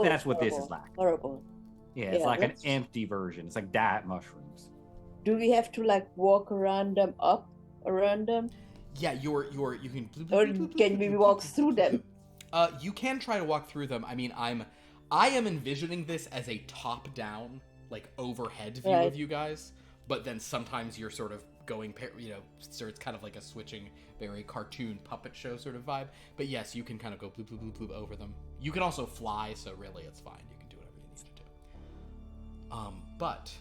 That's what this is like. Horrible. Yeah, it's like an empty version. It's like diet mushrooms. Do we have to like walk around them, Yeah, you can. Or can we walk through them? You can try to walk through them. I mean, I am envisioning this as a top-down, like overhead view of you guys. But then sometimes you're sort of going, so it's kind of like a switching, very cartoon puppet show sort of vibe. But yes, you can kind of go bloop, bloop, bloop, bloop over them. You can also fly, so really it's fine. You can do whatever you need to do. But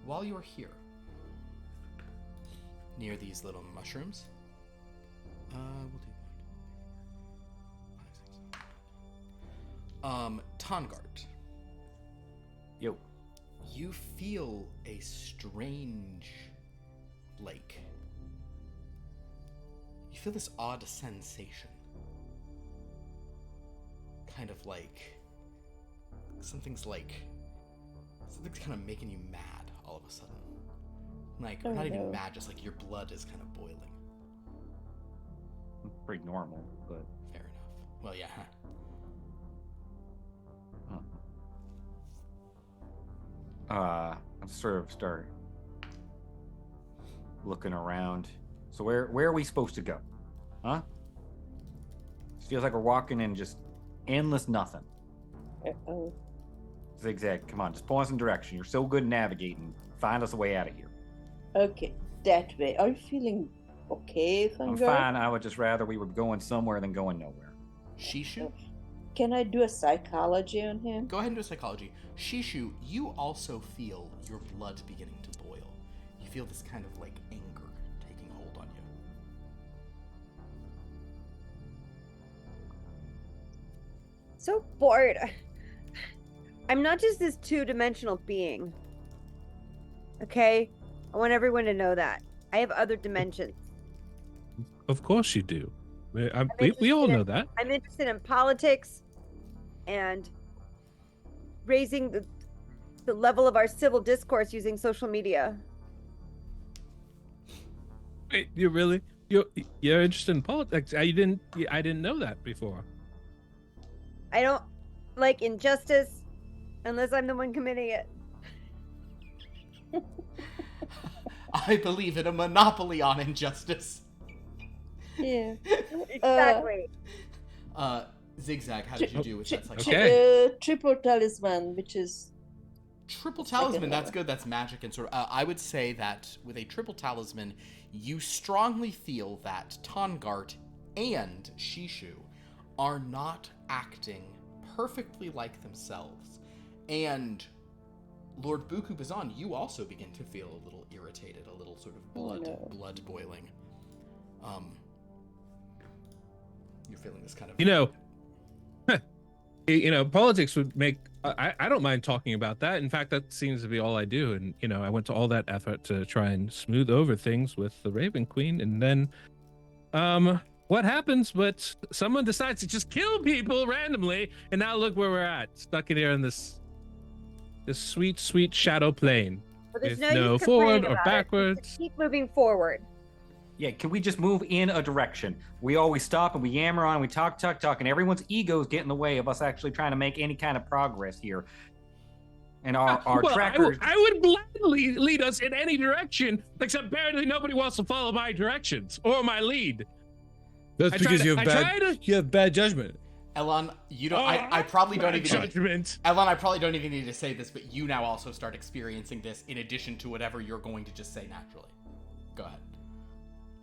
while you're here, near these little mushrooms, we'll do Tongart. Yo. You feel a strange, like, you feel this odd sensation. Kind of like, something's kind of making you mad all of a sudden. Like, or not even mad, just like your blood is kind of boiling. Pretty normal, but... Fair enough. Well, yeah. I sort of start looking around. So where are we supposed to go? Huh? It feels like we're walking in just endless nothing. Uh-oh. XigXag, come on, just point us in direction. You're so good at navigating. Find us a way out of here. Okay, that way. Are you feeling okay, Thunder? I'm fine. I would just rather we were going somewhere than going nowhere. Shishu? Can I do a psychology on him? Go ahead and do a psychology. Shishu, you also feel your blood beginning to boil. You feel this kind of like anger taking hold on you. So bored. I'm not just this two-dimensional being. Okay? I want everyone to know that. I have other dimensions. Of course you do. We all know that. I'm interested in politics and raising the level of our civil discourse using social media. Wait, you're interested in politics? I didn't know that before. I don't like injustice unless I'm the one committing it. I believe in a monopoly on injustice. Yeah. Exactly. XigXag, how did you do with that psychology? Okay. Triple talisman, which is... Triple talisman, that's good. That's magic and sort of... I would say that with a triple talisman, you strongly feel that Tongart and Shishu are not acting perfectly like themselves. And Lord Buku Bazan, you also begin to feel a little irritated, a little sort of blood boiling. You're feeling this kind of... Politics would make... I don't mind talking about that. In fact, that seems to be all I do. And, I went to all that effort to try and smooth over things with the Raven Queen. And then, what happens? But someone decides to just kill people randomly. And now look where we're at. Stuck in here in this sweet, sweet shadow plane. But there's with no no use forward complaining or about it. backwards. Just keep moving forward. Yeah, can we just move in a direction? We always stop and we yammer on, we talk, and everyone's egos get in the way of us actually trying to make any kind of progress here. And our trackers... I would gladly lead us in any direction, except apparently nobody wants to follow my directions or my lead. That's because you have bad judgment. Elon, you don't... I probably don't even... Judgment. Elon, I probably don't even need to say this, but you now also start experiencing this in addition to whatever you're going to just say naturally. Go ahead.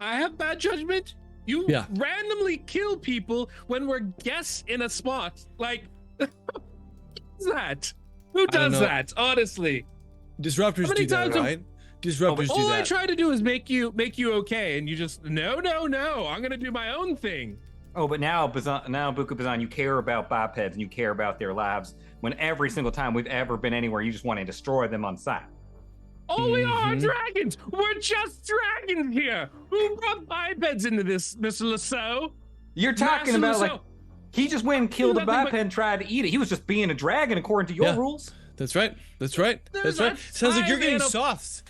I have bad judgment? You randomly kill people when we're guests in a spot. Like, who's that? Who does that? Honestly, disruptors do that, right? Disruptors do that. All I try to do is make you okay, and you just no. I'm gonna do my own thing. Oh, but now Buku Bazan, you care about bipeds and you care about their lives. When every single time we've ever been anywhere, you just want to destroy them on sight. All we are dragons. We're just dragons here. Who brought bipeds into this, Mr. Lasso? You're talking about like he just went and killed a biped and tried to eat it. He was just being a dragon according to your rules. That's right. Sounds like you're getting soft.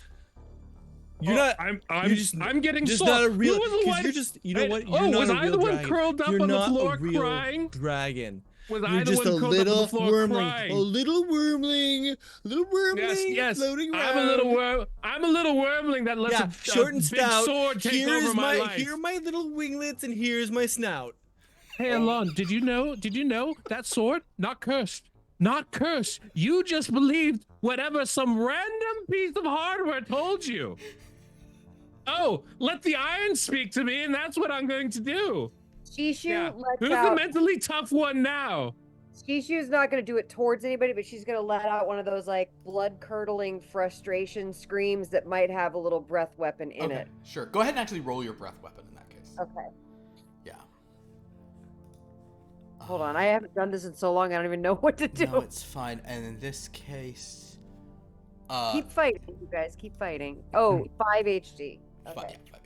You're not. I'm getting just soft. not a real. Because you're just. You know what? You're not was a I real the one dragon. curled up you're on the not floor a real crying? dragon. Was You're I the just one a curled up on the little floor wormling, crying? a little wormling, Yes. floating around. I'm a little wormling that lets a short and big stout. sword take over my life. Here are my little winglets, and here's my snout. Hey, Alon, did you know that sword? Not cursed. Not cursed. You just believed whatever some random piece of hardware told you. oh, let the iron speak to me, and that's what I'm going to do. Shishu lets Who's the out. mentally tough one now? Shishu's not going to do it towards anybody, but she's going to let out one of those like blood-curdling frustration screams that might have a little breath weapon in Okay, it. sure. Go ahead and actually roll your breath weapon in that case. Okay. Yeah. Hold on, I haven't done this in so long, I don't even know what to do. No, it's fine. And in this case, Keep fighting, you guys. Keep fighting. Oh, 5 HD. Okay. 5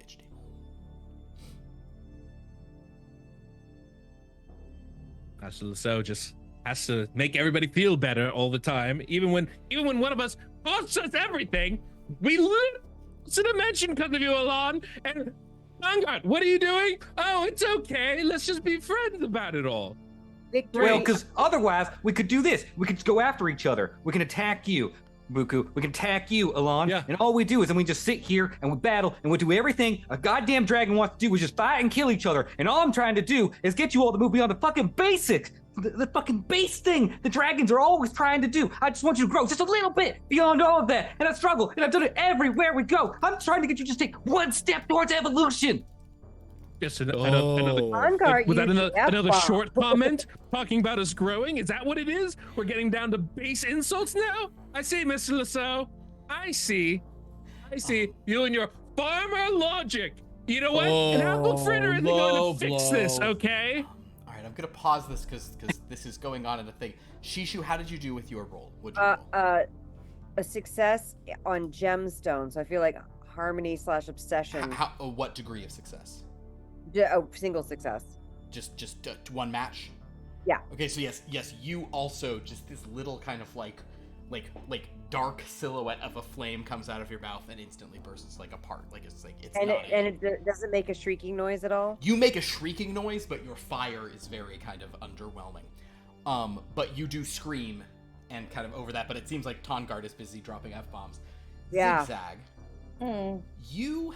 HD. So just has to make everybody feel better all the time, even when one of us costs us everything. We live in a dimension because of you, Alon. And Vanguard, what are you doing? Oh, it's okay. Let's just be friends about it all. Victory. Well, because otherwise we could do this. We could just go after each other. We can attack you, Buku. We can attack you, Alon. Yeah. And all we do is then we just sit here and we battle and we do everything a goddamn dragon wants to do, which is fight and kill each other. And all I'm trying to do is get you all to move beyond the fucking basics. The fucking base thing the dragons are always trying to do. I just want you to grow just a little bit beyond all of that. And I struggle, and I've done it everywhere we go. I'm trying to get you to just take one step towards evolution. Just another. Vanguard Was that used another the F-bomb. short comment talking about us growing? Is that what it is? We're getting down to base insults now? I see, Mr. Lasso. I see. You and your farmer logic. You know what? An apple fritter isn't going to fix this, okay? All right, I'm gonna pause this because this is going on in a thing. Shishu, how did you do with your roll? What'd you roll? A success on gemstone, so I feel like harmony / obsession. What degree of success? Single success. Just one match. Yeah. Okay, so yes, you also just this little kind of like dark silhouette of a flame comes out of your mouth and instantly bursts like apart. Like it's And not it doesn't make a shrieking noise at all. You make a shrieking noise, but your fire is very kind of underwhelming. But you do scream and kind of over that. But it seems like Tongard is busy dropping F-bombs. Yeah. XigXag. You,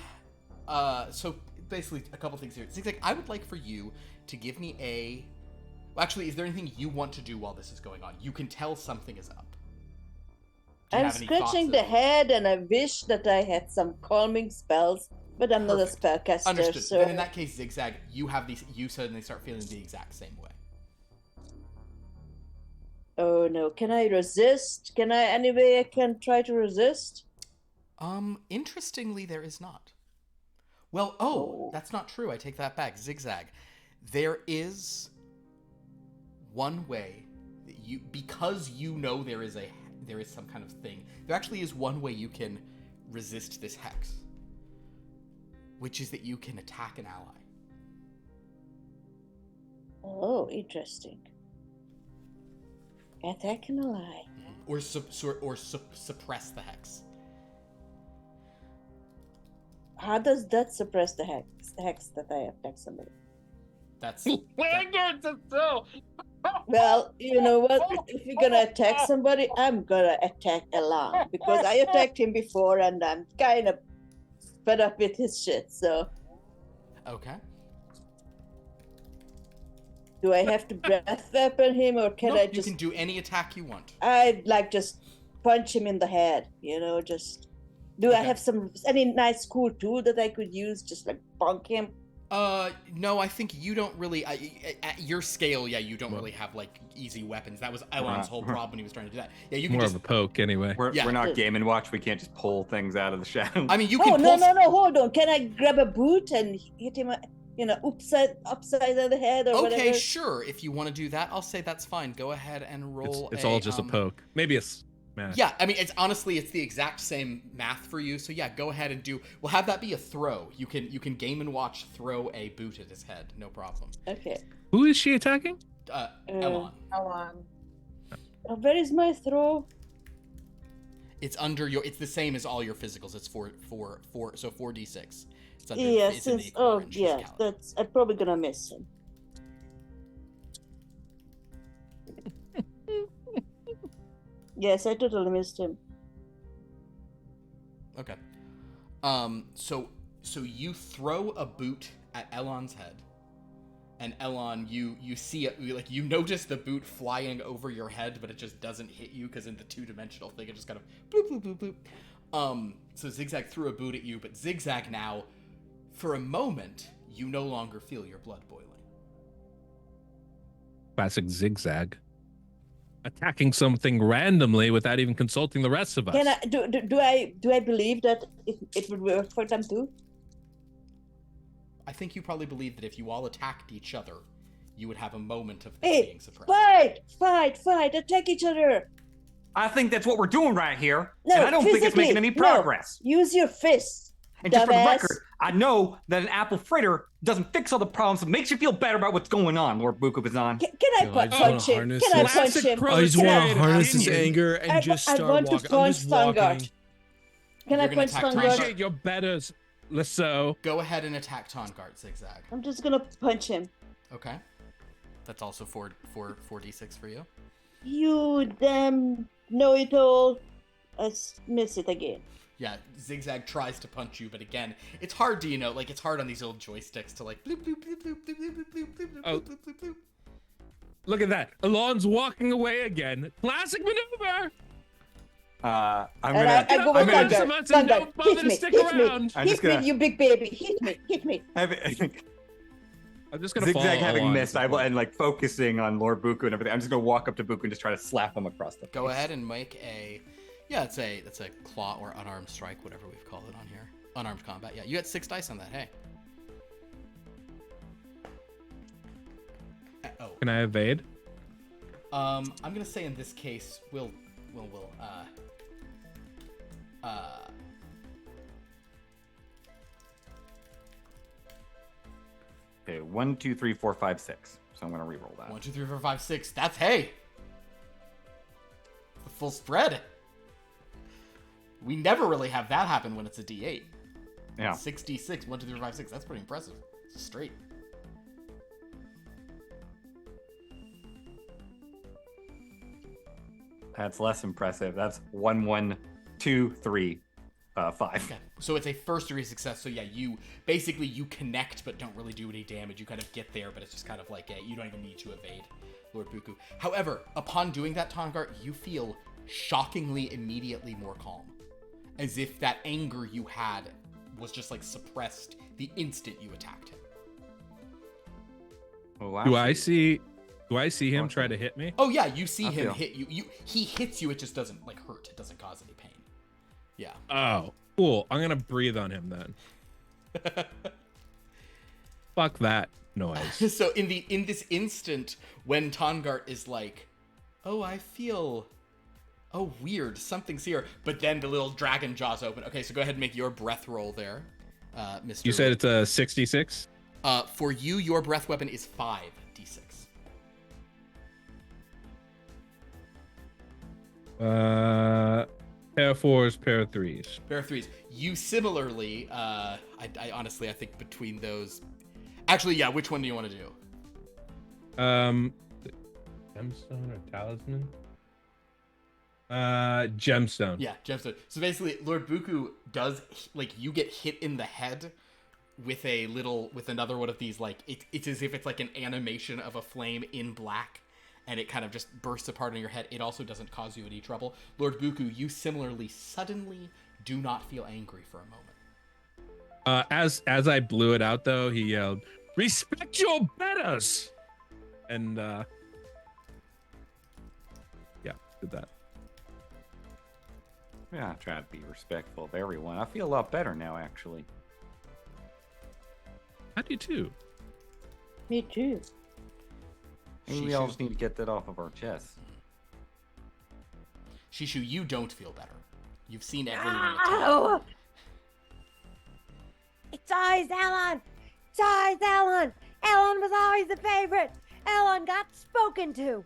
so basically a couple things here. XigXag, I would like for you to give me a. Well, actually, is there anything you want to do while this is going on? You can tell something is up. I'm scratching the head, and I wish that I had some calming spells, but I'm not a spellcaster. Understood. So Then in that case, XigXag, you have these. You suddenly start feeling the exact same way. oh no, can I resist? Can I anyway? I can try to resist. Interestingly, there is not. Well, that's not true. I take that back. XigXag. There is one way that you, because you know there is some kind of thing. There actually is one way you can resist this hex, which is that you can attack an ally. Oh, interesting. Attack an ally. Or suppress the hex. How does that suppress the hex that I attack somebody? That's Well, you know what? If you're gonna attack somebody, I'm gonna attack Elan because I attacked him before, and I'm kind of fed up with his shit. So, okay. do I have to breath weapon him, or can I just? You can do any attack you want. I'd like just punch him in the head. You know, just. Do I have any nice cool tool that I could use, just like bonk him? No, I think you don't really. At your scale, you don't really have like easy weapons. That was Elon's whole problem when he was trying to do that. Yeah, you can More just. of a poke anyway. We're not Game & Watch. We can't just pull things out of the shadow. I mean, you can. No, hold on. Can I grab a boot and hit him? Upside of the head or whatever. Okay, sure. If you want to do that, I'll say that's fine. Go ahead and roll. It's all just a poke. Maybe a smash. Yeah, I mean, it's the exact same math for you. So yeah, go ahead and do. We'll have that be a throw. You can Game & Watch throw a boot at his head. No problem. Okay. Who is she attacking? Elon. Where is my throw? It's under your. It's the same as all your physicals. It's 4. So 4d6. It's under. Yes. That's. I'm probably gonna miss him. Yes, I totally missed him. Okay. So you throw a boot at Elon's head, and Elon, you see it, like you notice the boot flying over your head, but it just doesn't hit you because in the 2-dimensional thing, it just kind of bloop bloop bloop bloop. So XigXag threw a boot at you, but XigXag now, for a moment, you no longer feel your blood boiling. Classic XigXag. Attacking something randomly without even consulting the rest of us. Can I do I believe that it would work for them too? I think you probably believe that if you all attacked each other, you would have a moment of Hey, being suppressed. fight, attack each other. I think that's what we're doing right here. No, and I don't think it's making any progress. No. Use your fists. And just for the dumbass. record, I know that an apple fritter doesn't fix all the problems. It makes you feel better about what's going on, Lord Bukubazan. Can I Yo, I just punch wanna him? harness Can I this. punch him? Classic I just want to Proletariat harness his opinion. anger and just I start want to walking. I'm punch just Stangard. walking. Can I You're gonna punch attack Stangard? Tangard? Appreciate your betters, Lasso. Go ahead and attack Tongard, XigXag. I'm just gonna punch him. Okay. That's also 4d6 for you. You damn know-it-all. I miss it again. Yeah, XigXag tries to punch you, but again, it's hard to, it's hard on these old joysticks to bloop, bloop, bloop, bloop, bloop, bloop, bloop, bloop, bloop, Oh. bloop, bloop, bloop. Look at that. Alon's walking away again. Classic maneuver. I'm And gonna. I go I'm with gonna Thunder. Thunder. Don't Thunder, bother hit to me, stick hit me. around. I'm just Hit gonna- me, you big baby. Hit me. I'm just gonna follow XigXag having Alon missed, at this point. and like focusing on Lord Buku and everything. I'm just gonna walk up to Buku and just try to slap him across the face. Go ahead and make it's a claw or unarmed strike, whatever we've called it on here. Unarmed combat, yeah. You got 6 dice on that, hey. Can I evade? I'm gonna say in this case, we'll Okay, 1, 2, 3, 4, 5, 6. So I'm gonna re-roll that. 1, 2, 3, 4, 5, 6. That's hey. The full spread. We never really have that happen when it's a D8. Yeah. 6d6, 1, 2, 3, 4, 5, 6. That's pretty impressive. It's straight. That's less impressive. That's 1, 1, 2, 3, 5. Okay. So it's a first degree success. So yeah, you connect but don't really do any damage. You kind of get there, but it's just kind of like you don't even need to evade Lord Buku. However, upon doing that, Tongard, you feel shockingly immediately more calm. As if that anger you had was just like suppressed the instant you attacked him. Well, Do I actually- see him try to hit me? Oh yeah, you see I him feel- hit you. He hits you, it just doesn't like hurt. It doesn't cause any pain. Yeah. Oh, cool. I'm gonna breathe on him then. Fuck that noise. So in this instant, when Tongard is like, "Oh, I feel, oh weird, something's here," but then the little dragon jaws open. Okay, so go ahead and make your breath roll there, Mr. You said it's a 66? For you, your breath weapon is 5d6. Pair of 4s, pair of 3s. Pair of 3s. You similarly, I honestly, I think between those, actually, yeah. Which one do you want to do? Gemstone or talisman? Gemstone. Yeah, gemstone. So basically, Lord Buku does you get hit in the head with another one of these it's as if it's like an animation of a flame in black, and it kind of just bursts apart in your head. It also doesn't cause you any trouble. Lord Buku, you similarly suddenly do not feel angry for a moment. As I blew it out though, he yelled, "Respect your betters!" And yeah, did that. Yeah, try to be respectful of everyone. I feel a lot better now, actually. I do too. Me too. Maybe we all just need to get that off of our chests. Shishu, you don't feel better. You've seen everyone attack. Ow! It's always Ellen! It's always Ellen! Ellen was always the favorite! Ellen got spoken to!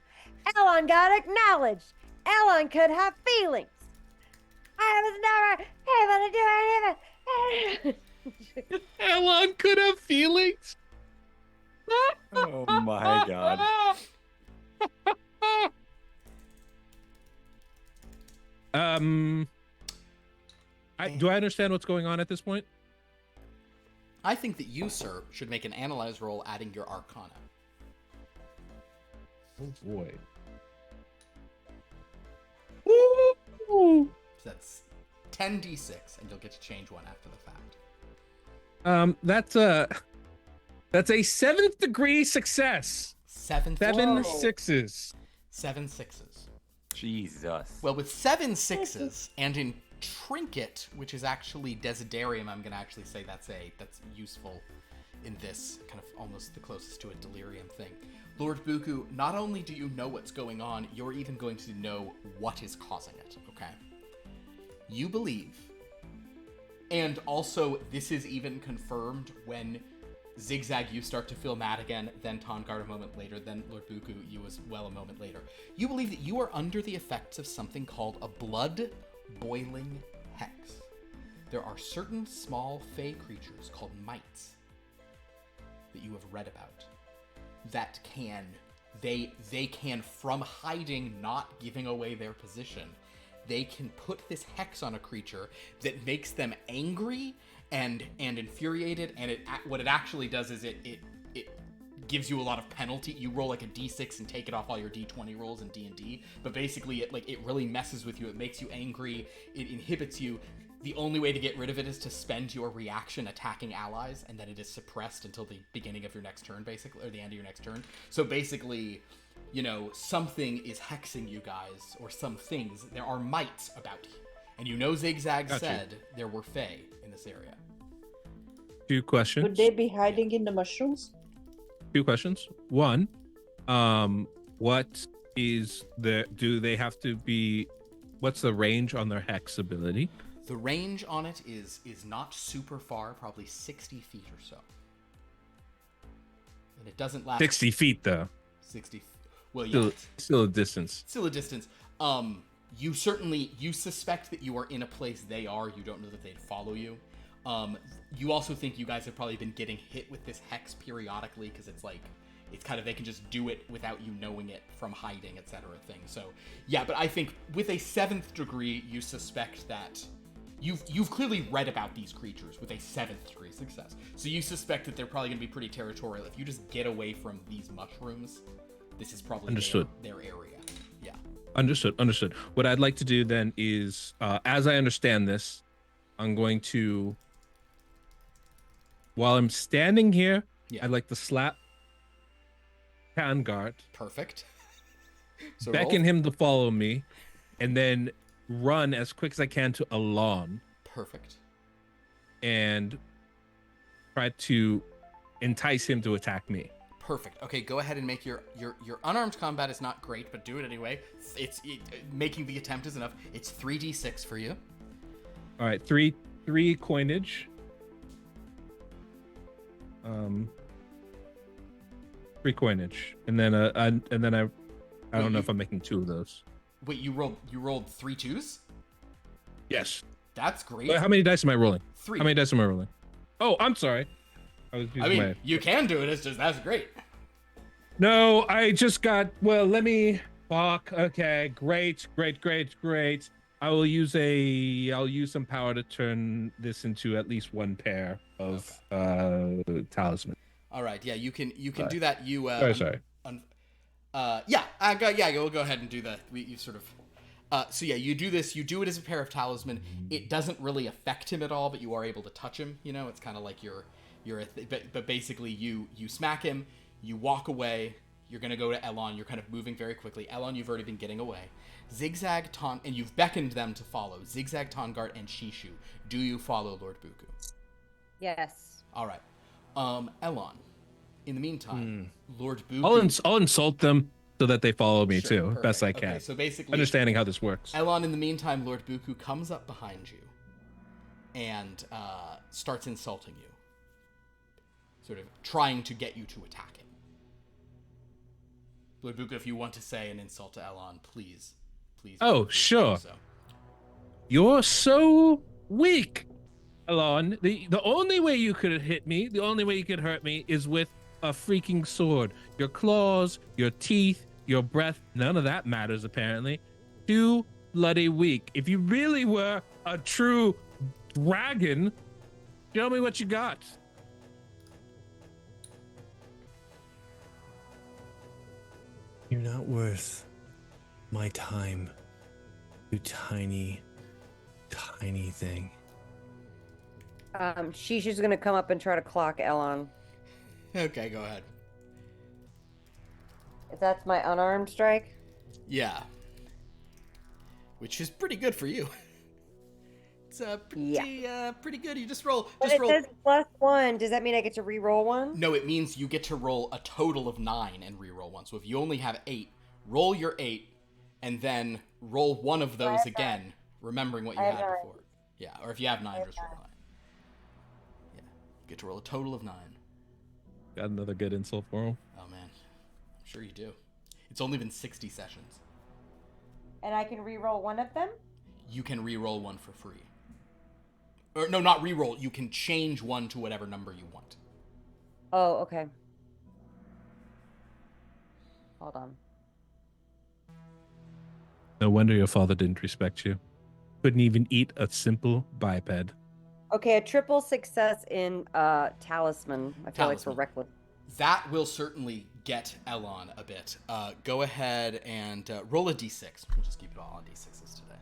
Ellen got acknowledged! Ellen could have feelings! I was never able to do anything! Elon could have feelings. Oh my god. Do I understand what's going on at this point? I think that you, sir, should make an analyze roll adding your arcana. Oh boy. So that's 10d6, and you'll get to change one after the fact. That's a 7th degree success. Seven sixes. 7 sixes. Jesus. Well, with 7 sixes and in trinket, which is actually desiderium, I'm gonna actually say that's useful in this, kind of almost the closest to a delirium thing. Lord Buku, not only do you know what's going on, you're even going to know what is causing it, okay? You believe, and also this is even confirmed when XigXag, you start to feel mad again, then Tongard a moment later, then Lord Buku, you as well a moment later. You believe that you are under the effects of something called a blood-boiling hex. There are certain small fey creatures called mites that you have read about that they can, from hiding, not giving away their position, they can put this hex on a creature that makes them angry and infuriated, and what it actually does is it gives you a lot of penalty. You roll like a d6 and take it off all your d20 rolls in D&D, but basically it really messes with you. It makes you angry, it inhibits you. The only way to get rid of it is to spend your reaction attacking allies, and then it is suppressed until the beginning of your next turn, basically, or the end of your next turn. So basically, you know, something is hexing you guys, or some things. There are mites about you. And you know XigXag said there were fey in this area. 2 questions. Could they be hiding in the mushrooms? 2 questions. 1, what is do they have to be, what's the range on their hex ability? The range on it is not super far, probably 60 feet or so. And it doesn't last... 60 feet, though. 60... Well, yeah. Still a distance. Still a distance. You suspect that you are in a place they are. You don't know that they'd follow you. You also think you guys have probably been getting hit with this hex periodically, because it's kind of, they can just do it without you knowing it from hiding, etc. thing. So, yeah, but I think with a 7th degree, you suspect that you've clearly read about these creatures with a 7th degree success. So you suspect that they're probably going to be pretty territorial. If you just get away from these mushrooms, this is probably their area. Yeah. Understood. What I'd like to do then is, as I understand this, I'm going to, while I'm standing here, I'd like to slap Tongard. Perfect. So beckon him to follow me, and then run as quick as I can to Alon. Perfect. And try to entice him to attack me. Perfect. Okay, go ahead and make your unarmed combat is not great, but do it anyway. Making the attempt is enough. It's 3d6 for you. All right, three coinage. 3 coinage, and then I don't know if I'm making 2 of those. Wait, you rolled 3 2s? Yes. That's great. Wait, how many dice am I rolling? 3. How many dice am I rolling? Oh, I'm sorry. You can do it. It's just, that's great. No, I just got. Well, let me. Fuck. Okay. Great. I'll use some power to turn this into at least 1 pair of talisman. All right. Yeah, you can do that. You. Sorry. We'll go ahead and do that. You sort of. So yeah, you do this. You do it as a pair of talisman. It doesn't really affect him at all, but you are able to touch him. You know, it's kind of like but basically you smack him. You walk away. You're gonna go to Elon. You're kind of moving very quickly. Elon, you've already been getting away. XigXag, and you've beckoned them to follow. XigXag, Tongard, and Shishu. Do you follow Lord Buku? Yes. All right. Elon. In the meantime, Lord Buku... I'll insult them so that they follow me too, perfect. best I can. Okay, so basically... Understanding how this works. Elon, in the meantime, Lord Buku comes up behind you and starts insulting you. Sort of trying to get you to attack him. Lord Buku, if you want to say an insult to Elon, please. Oh, sure. So. You're so weak, Elon. The only way you could hit me, the only way you could hurt me is with a freaking sword. Your claws, your teeth, your breath, none of that matters apparently. Too bloody weak. If you really were a true dragon, show me what you got. You're not worth my time, you tiny tiny thing. Shishu's gonna come up and try to clock Elon. Okay, go ahead. If that's my unarmed strike. Yeah. Which is pretty good for you. It's pretty good. You just roll. But Just it roll. says +1. Does that mean I get to re-roll one? No, it means you get to roll a total of 9 and re-roll one. So if you only have 8, roll your 8, and then roll one of those again, remembering what you had before. Yeah, or if you have 9, just roll 9. Yeah, you get to roll a total of 9. Got another good insult for him. Oh man, I'm sure you do. It's only been 60 sessions. And I can re-roll one of them? You can re-roll one for free. Or no, not re-roll. You can change one to whatever number you want. Oh, okay. Hold on. No wonder your father didn't respect you. Couldn't even eat a simple biped. Okay, a triple success in talisman. I feel like for Talisman. reckless. That will certainly get Elon a bit. Go ahead and roll a d6. We'll just keep it all on d6s today.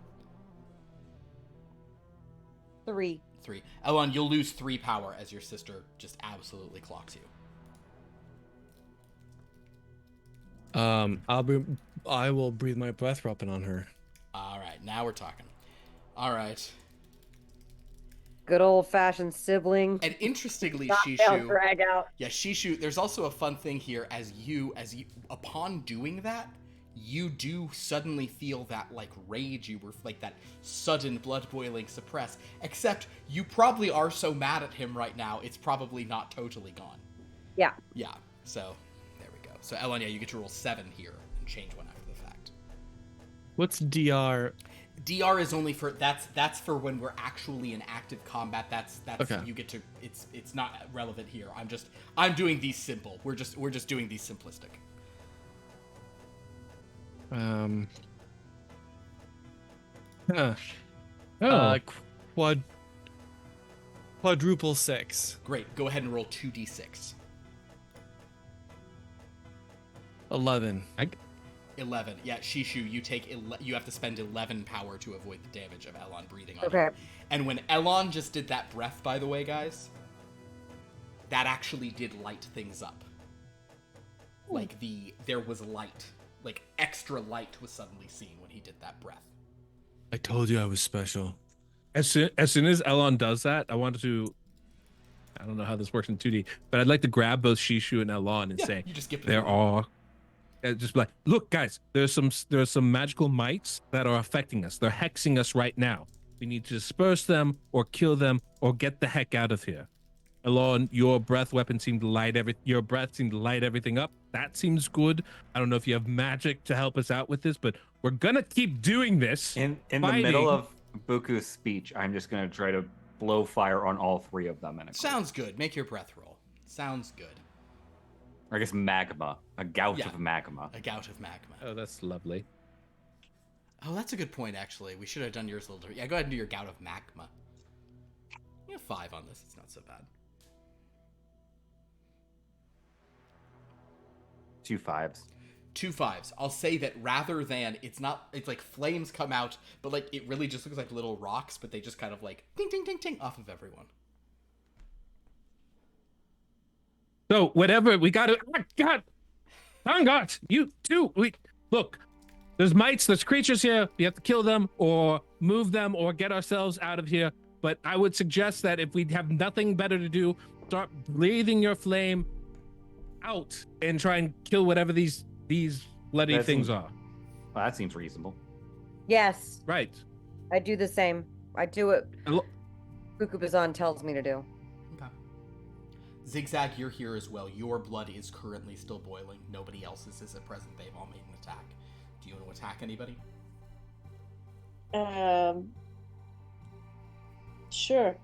3. 3. Elon, you'll lose 3 power as your sister just absolutely clocks you. I will breathe my breath weapon on her. All right, now we're talking. All right. Good old-fashioned sibling. And interestingly, Knockdown, drag out. Yeah, Shishu, there's also a fun thing here as you upon doing that, you do suddenly feel that like rage you were like that sudden blood boiling suppress, except you probably are so mad at him right now, it's probably not totally gone. Yeah. Yeah. So, there we go. So, Elon, yeah, you get to roll 7 here and change one after the fact. What's DR? DR is only for that's for when we're actually in active combat. That's okay. You get to it's not relevant here. I'm doing these simple. We're just doing these simplistic. Quadruple 6. Great. Go ahead and roll 2d6. 11. 11. Yeah, Shishu, you have to spend 11 power to avoid the damage of Elon breathing on Okay. you. And when Elon just did that breath, by the way, guys, that actually did light things up. Like there was light, like extra light was suddenly seen when he did that breath. I told you I was special. As soon as Elon does that, I don't know how this works in 2D, but I'd like to grab both Shishu and Elon and say, you just skip there are, just be like, look, guys, there's some magical mites that are affecting us. They're hexing us right now. We need to disperse them or kill them or get the heck out of here. Elon, your breath weapon seemed to light everything up. That seems good. I don't know if you have magic to help us out with this, but we're gonna keep doing this. In the middle of Buku's speech, I'm just gonna try to blow fire on all 3 of them. Sounds good. Make your breath roll. Sounds good. Or I guess magma. A gout of magma. A gout of magma. Oh, that's lovely. Oh, that's a good point, actually. We should have done yours a little different. Yeah, go ahead and do your gout of magma. You have 5 on this. It's not so bad. 2 5s. 2 5s. I'll say that rather than it's like flames come out, but like it really just looks like little rocks, but they just kind of like ting ting ting ting off of everyone. So whatever we got to, God, you too. Look. There's mites, there's creatures here. We have to kill them or move them or get ourselves out of here. But I would suggest that if we have nothing better to do, start breathing your flame out and try and kill whatever these bloody things are. Well, that seems reasonable. Yes. Right. I do the same. I do it. Bukubazan tells me to do. Okay. XigXag, you're here as well. Your blood is currently still boiling. Nobody else's is at present. They've all made an attack. Do you want to attack anybody? Sure.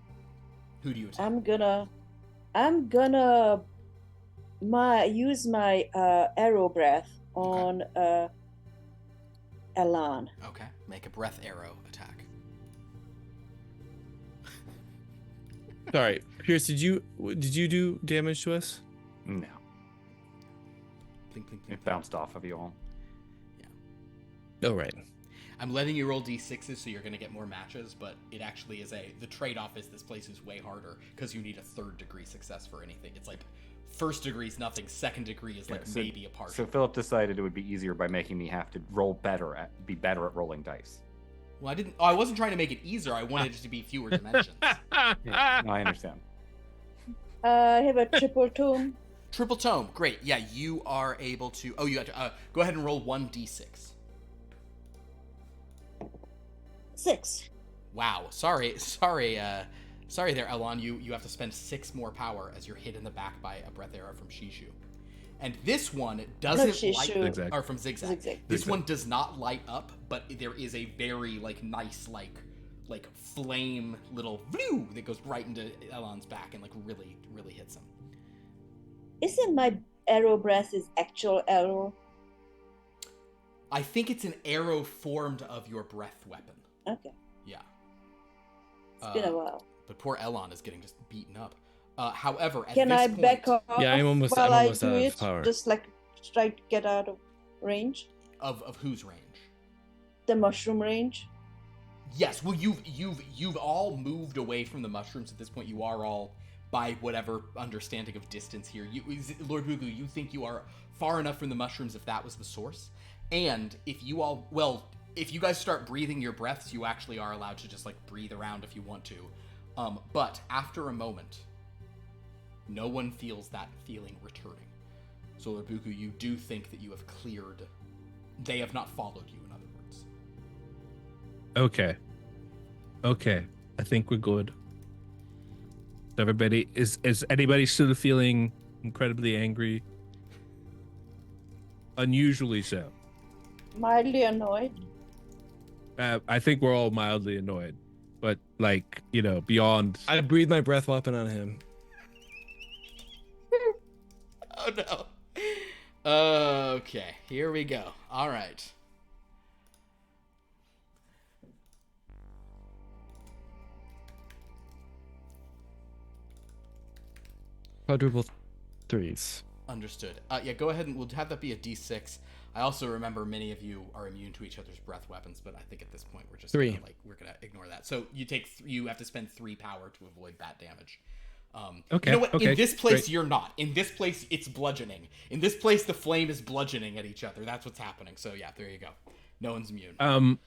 Who do you attack? I'm gonna use my arrow breath on Elan. Okay. Make a breath arrow attack. Sorry, Pierce, did you do damage to us? No. Blink, blink, blink. It bounced off of you all. Oh, right. I'm letting you roll d6s so you're going to get more matches, but it actually is the trade-off is this place is way harder because you need a 3rd degree success for anything. It's like 1st degree is nothing, 2nd degree is like maybe a partial. So Philip decided it would be easier by making me have to be better at rolling dice. Well, I wasn't trying to make it easier. I wanted it to be fewer dimensions. Yeah, no, I understand. I have a triple tome. Triple tome, great. Yeah, you are able to. Oh, you have to go ahead and roll 1d6. 6. Wow, sorry there, Elon. You have to spend 6 more power as you're hit in the back by a breath arrow from Shishu. And this one doesn't light XigXag. or from XigXag. This one does not light up, but there is a very nice flame little view that goes right into Elon's back and really really hits him. Isn't my arrow breath is actual arrow? I think it's an arrow formed of your breath weapon. Okay. Yeah. It's been a while. But poor Elon is getting just beaten up. However, at Can this I point, back off Yeah, I'm almost while I out do of it? power. Just try to get out of range? of whose range? The mushroom range? Yes. Well, you've all moved away from the mushrooms at this point. You are all, by whatever understanding of distance here, Lord Bugu, you think you are far enough from the mushrooms if that was the source. And if you guys start breathing your breaths, you actually are allowed to just breathe around if you want to. But after a moment, no one feels that feeling returning. So, Lord Bugu, you do think that you have cleared. They have not followed you, in other words. Okay. I think we're good. Everybody, is anybody still feeling incredibly angry? Unusually so. Mildly annoyed? I think we're all mildly annoyed, but beyond. I breathe my breath weapon on him. Oh no. Okay, here we go. All right. Quadruple 3s. Understood. Yeah, go ahead and we'll have that be a d6. I also remember many of you are immune to each other's breath weapons, but I think at this point we're just 3. we're gonna ignore that. So you have to spend 3 power to avoid bat damage. Okay. You know what? Okay, In this place, great. you're not. In this place, it's bludgeoning. In this place, the flame is bludgeoning at each other. That's what's happening. So yeah, there you go. No one's immune.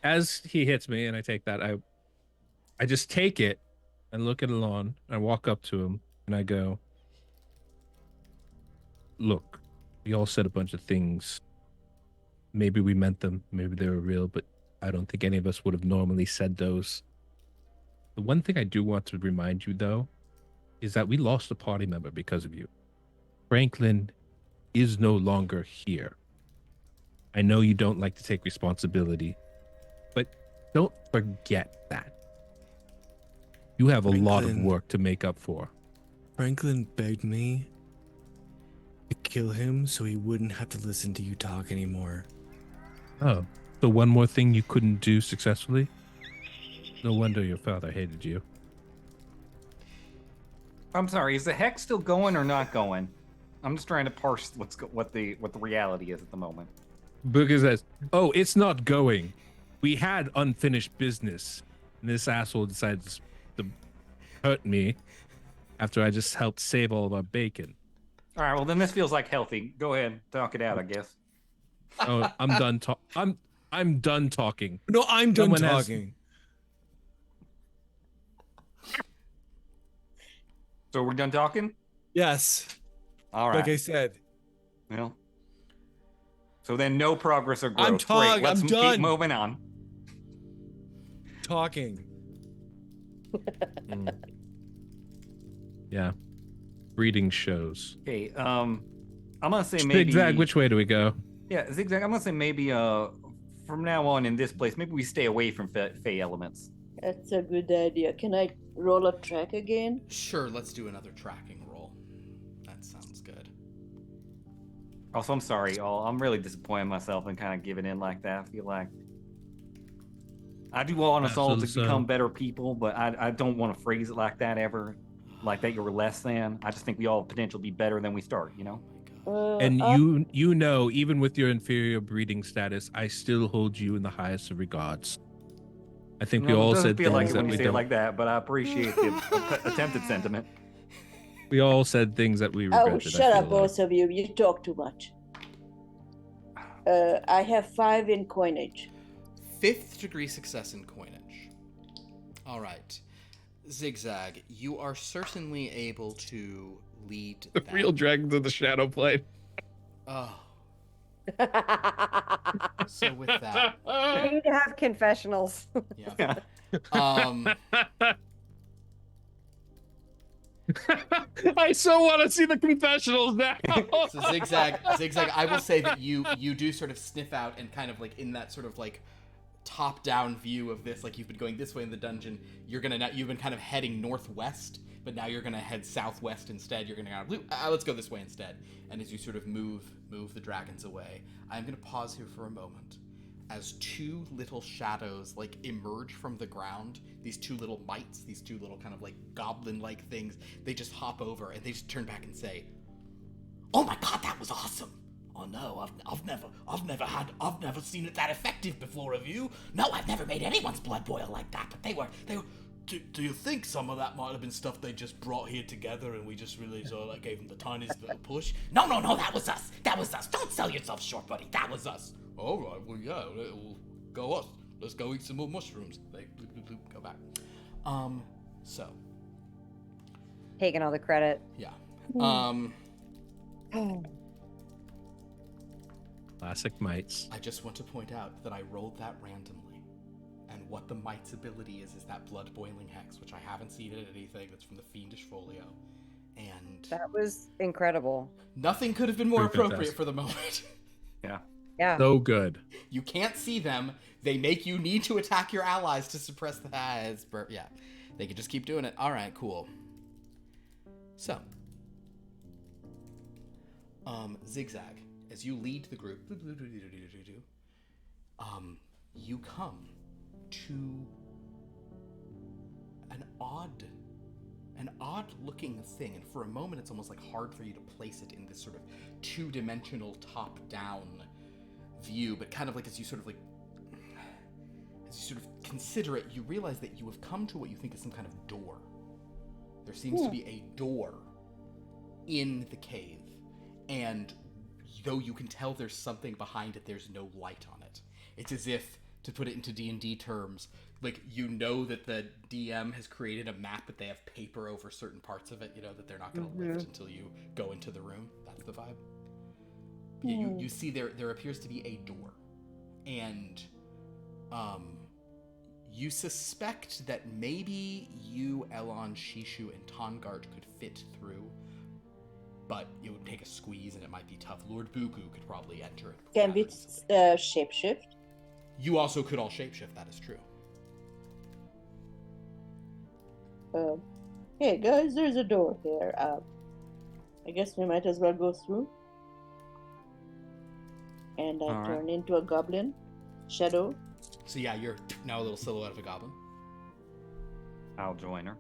As he hits me and I take that, I just take it and look at Alon. I walk up to him and I go, "Look, we all said a bunch of things. Maybe we meant them. Maybe they were real, but I don't think any of us would have normally said those. The one thing I do want to remind you, though, is that we lost a party member because of you. Franklin is no longer here. I know you don't like to take responsibility, but don't forget that. You have a lot of work to make up for." Franklin begged me to kill him so he wouldn't have to listen to you talk anymore. Oh, so one more thing you couldn't do successfully? No wonder your father hated you. I'm sorry, is the hex still going or not going? I'm just trying to parse what the reality is at the moment. Booger says, "Oh, it's not going. We had unfinished business, and this asshole decided to hurt me after I just helped save all of our bacon." All right, well then this feels like healthy. Go ahead, talk it out, I guess. Oh, I'm done I'm done talking. No, I'm done Someone has- talking. So we're done talking? Yes. All right. Like I said. Well. So then no progress or growth. I'm Great, let's I'm keep done. moving on. Talking. Yeah. Breeding shows. Okay, I'm gonna say maybe XigXag, which way do we go? Yeah, XigXag, I'm gonna say maybe from now on in this place, maybe we stay away from Fey elements. That's a good idea. Can I roll a track again? Sure, let's do another tracking roll. That sounds good. Also, I'm sorry, I'm really disappointed in myself and kind of giving in like that. I feel like I do want us all to Absolutely so. become better people, but I don't want to phrase it like that ever. Like that you're less than. I just think we all have potential to be better than we start, you know? Oh my god. And you know, even with your inferior breeding status, I still hold you in the highest of regards. I think we all said feel like things it that when we you say don't. it like that, but I appreciate the attempted sentiment. We all said things that we regretted. Oh, shut I up, feel both of you. You talk too much. I have 5 in coinage. 5th degree success in coinage. All right. XigXag, you are certainly able to lead The that. real dragons of the shadow plane. Oh. So with that. We need to have confessionals. Yeah. I so want to see the confessionals now. So XigXag, I will say that you do sort of sniff out and kind of like in that sort of like top-down view of this, like you've been going this way in the dungeon, you've been kind of heading northwest, but now you're gonna head southwest instead. You're gonna kind of let's go this way instead. And as you sort of move the dragons away, I'm gonna pause here for a moment as 2 little shadows like emerge from the ground. These 2 little mites, these 2 little kind of like goblin-like things, they just hop over and they just turn back and say, "Oh my god, that was awesome! Oh no, I've never seen it that effective before, have you? No, I've never made anyone's blood boil like that, but they were. Do you think some of that might have been stuff they just brought here together and we just really sort of like gave them the tiniest little push? No, that was us. Don't sell yourself short, buddy. That was us. All right, well, yeah, we'll go us. Let's go eat some more mushrooms. They bloop, bloop, bloop, go back. So. Taking all the credit. Yeah. Classic mites. I just want to point out that I rolled that randomly. And what the mite's ability is that blood boiling hex, which I haven't seen in anything. That's from the Fiendish Folio. And that was incredible. Nothing could have been more Pretty appropriate fantastic. for the moment. Yeah. So good. You can't see them. They make you need to attack your allies to suppress the eyes. Yeah. They can just keep doing it. All right, cool. So. XigXag, as you lead the group, you come to an odd looking thing, and for a moment it's almost like hard for you to place it in this sort of 2-dimensional top down view, but kind of like as you sort of consider it, you realize that you have come to what you think is some kind of door. There seems to be a door in the cave, and though you can tell there's something behind it, there's no light on it. It's as if, to put it into D&D terms, like, you know that the DM has created a map, but they have paper over certain parts of it, you know, that they're not going to lift until you go into the room. That's the vibe. Yeah, you see there appears to be a door, and you suspect that maybe you, Elon, Shishu, and Tongard could fit through, but it would take a squeeze and it might be tough. Lord Buku could probably enter it. Can we shapeshift? You also could all shapeshift, that is true. Hey guys, there's a door here. I guess we might as well go through. And I turn into a goblin shadow. So yeah, you're now a little silhouette of a goblin. I'll join her.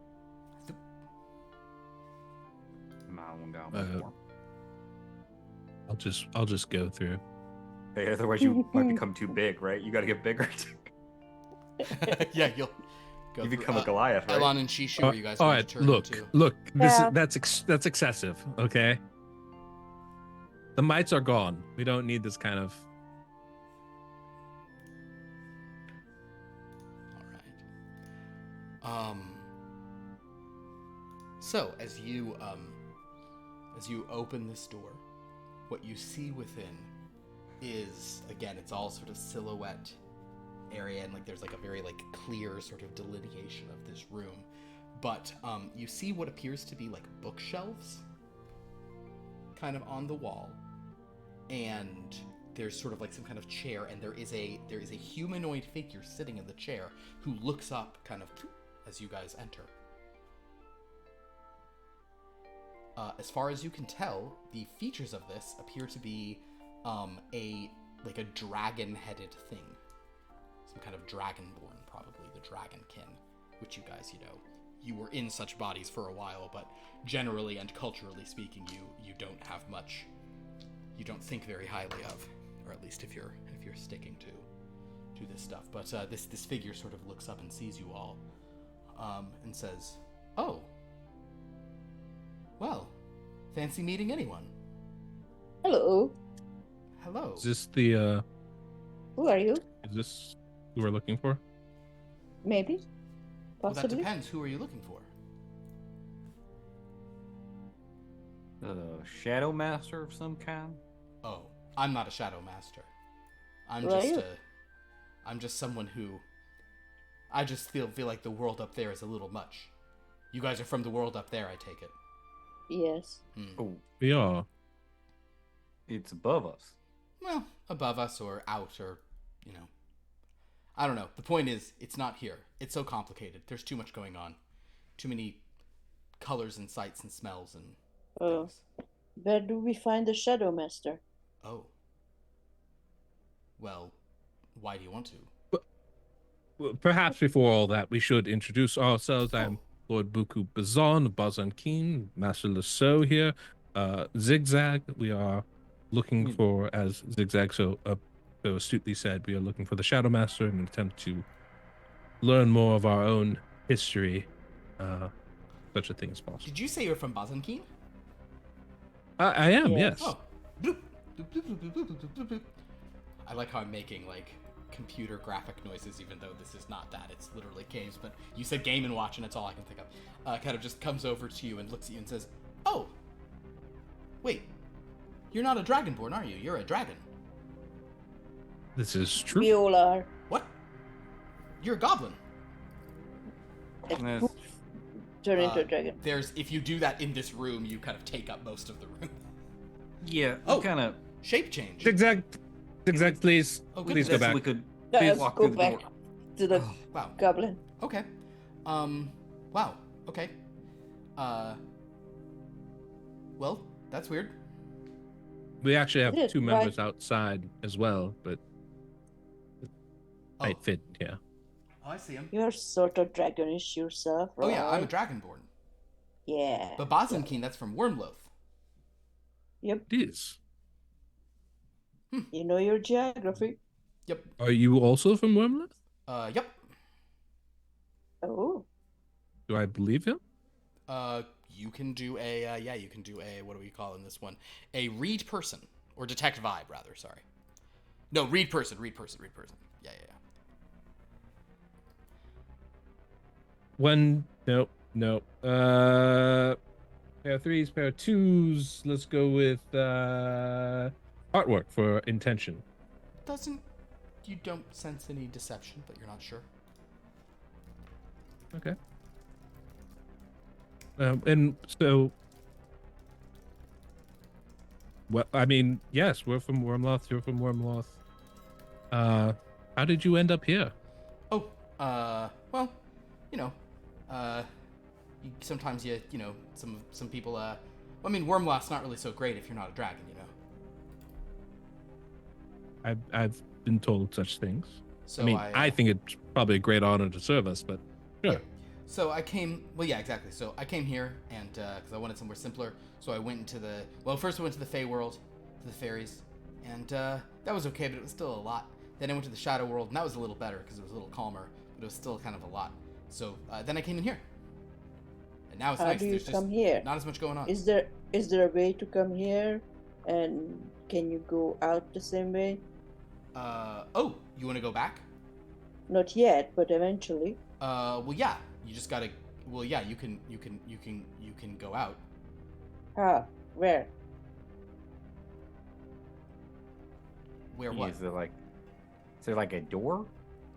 Am I one goblin? I'll just go through. Hey, otherwise you might become too big, right? You got to get bigger. Yeah, you'll go. You become a Goliath, right? Elon and Shishu, are you guys all going right, to turn look. Yeah. That's excessive. Okay. The mites are gone. We don't need this kind of. All right. So as you open this door, what you see within is, again, it's all sort of silhouette area, and like there's like a very like clear sort of delineation of this room, but you see what appears to be like bookshelves kind of on the wall, and there's sort of like some kind of chair, and there is a humanoid figure sitting in the chair who looks up kind of as you guys enter. As far as you can tell, the features of this appear to be a dragon-headed thing. Some kind of dragonborn, probably the dragonkin, which you guys, you were in such bodies for a while, but generally and culturally speaking, you don't have much you don't think very highly of, or at least if you're sticking to this stuff. But this figure sort of looks up and sees you all, and says, "Oh, well, fancy meeting anyone." Hello. Hello. Is this the Who are you? is this who we're looking for? Maybe. Well, that Possibly. depends. Who are you looking for? The Shadow Master of some kind? Oh, I'm not a shadow master. I'm Who are just you? I'm just someone who, I just feel like the world up there is a little much. You guys are from the world up there, I take it. Yes. Oh, We are. it's above us. Well, above us or out or, I don't know. The point is, it's not here. It's so complicated. There's too much going on. Too many colors and sights and smells and Oh. things. Where do we find the Shadow Master? Oh. Well, why do you want to? Well, perhaps before all that, we should introduce ourselves. I'm Oh. Lord Buku Bazan, Bazan Keen, Merciless here. XigXag, we are looking for, as XigXag so astutely said, we are looking for the Shadow Master in an attempt to learn more of our own history. Such a thing as possible. Did you say you're from Bazankin? I am, Yes. yes. Oh. Bloop, bloop, bloop, bloop, bloop, bloop, bloop, bloop, bloop. I like how I'm making, computer graphic noises, even though this is not that. It's literally games, but you said Game & Watch, and it's all I can think of. Kind of just comes over to you and looks at you and says, "Oh, wait, you're not a Dragonborn, are you? You're a dragon." This is true. We all are. What? You're a goblin. Yes. Poof. Turn into a dragon. If you do that in this room, you kind of take up most of the room. Yeah, Oh. kind of. Shape change. XigXag, please. Oh, Please goodness. go back. We could Let's walk go through the back door. to the Wow. goblin. Okay. Wow. Okay. Well, that's weird. We actually have It is, two members right. outside as well, but Oh. might fit, yeah. Oh, I see him. You're sort of dragonish yourself, right? Oh yeah, I'm a Dragonborn. Yeah. But Bazankin, that's from Wyrmloth. Yep. It is. You know your geography. Yep. Are you also from Wyrmloth? Yep. Oh. Do I believe him? You can do a, you can do a, what do we call in this one? A read person. Or detect vibe, rather, sorry. No, read person. Yeah. One, no. Pair of threes, pair of twos. Let's go with artwork for intention. You don't sense any deception, but you're not sure. Okay. And so, well, I mean, yes, we're from Wyrmloth. You're from Wyrmloth. How did you end up here? Oh, well, sometimes some people, I mean, Wyrmloth's not really so great if you're not a dragon, I've been told such things. So I mean, I think it's probably a great honor to serve us, but sure. Yeah. So I came, well, yeah, exactly. So I came here, and, because I wanted somewhere simpler, so I went into first I went to the Fey world, to the fairies, and, that was okay, but it was still a lot. Then I went to the Shadow world, and that was a little better, because it was a little calmer, but it was still kind of a lot. So, then I came in here. And now it's How nice. do you There's come just here? not as much going on. Is there a way to come here? And can you go out the same way? Oh, you want to go back? Not yet, but eventually. Well, yeah. You just gotta. Well, yeah. You can go out. How? Where? Where what? Is there like a door?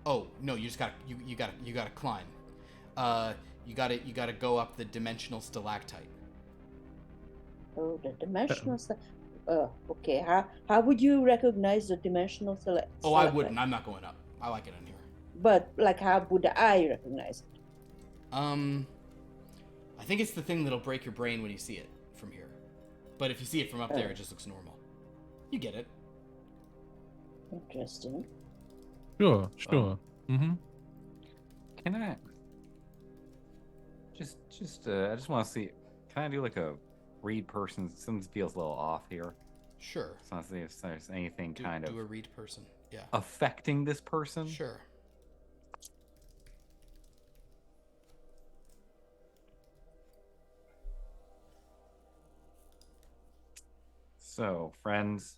Oh no! You just gotta. You gotta climb. You gotta go up the dimensional stalactite. Oh, the dimensional stuff. Okay. How would you recognize the dimensional select? Oh, I wouldn't. I'm not going up. I like it in here. But how would I recognize it? I think it's the thing that'll break your brain when you see it from here. But if you see it from up there, it just looks normal. You get it. Interesting. Sure. Mm-hmm. Can I just I just want to see, can I do like a read person? Something feels a little off here. Sure. So let's see if there's anything Do kind of a read person. Yeah. affecting this person. Sure. So, friends,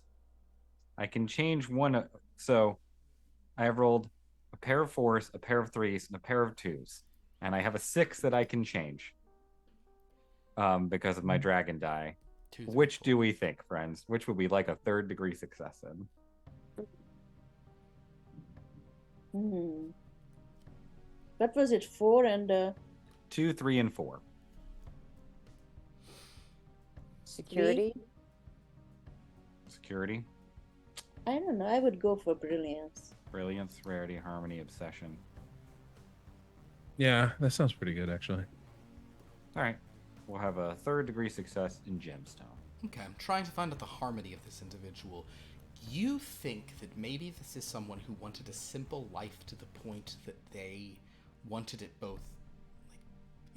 I can change one. So, I have rolled a pair of 4s, a pair of 3s, and a pair of 2s, and I have a 6 that I can change. Because of my dragon die. 2, 3, Which 4. do we think, friends? Which would we like a 3rd degree success in? What was it? 4 and 2, 3, and 4. Security. Security, I don't know. I would go for brilliance. brilliance, rarity, harmony, obsession. Yeah, that sounds pretty good actually. All right, we'll have a 3rd degree success in gemstone. Okay, I'm trying to find out the harmony of this individual. You think that maybe this is someone who wanted a simple life to the point that they wanted it both like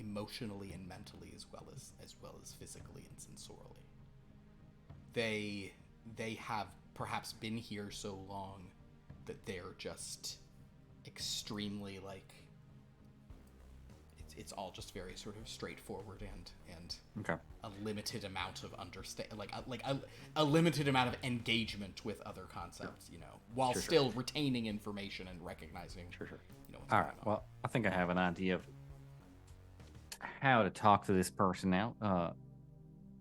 emotionally and mentally as well as physically and sensorially. They have perhaps been here so long that they're just extremely like it's all just very sort of straightforward and Okay. a limited amount of a limited amount of engagement with other concepts, you know, while still retaining information and recognizing. Sure. You know, what's All going right. on. Well, I think I have an idea of how to talk to this person out.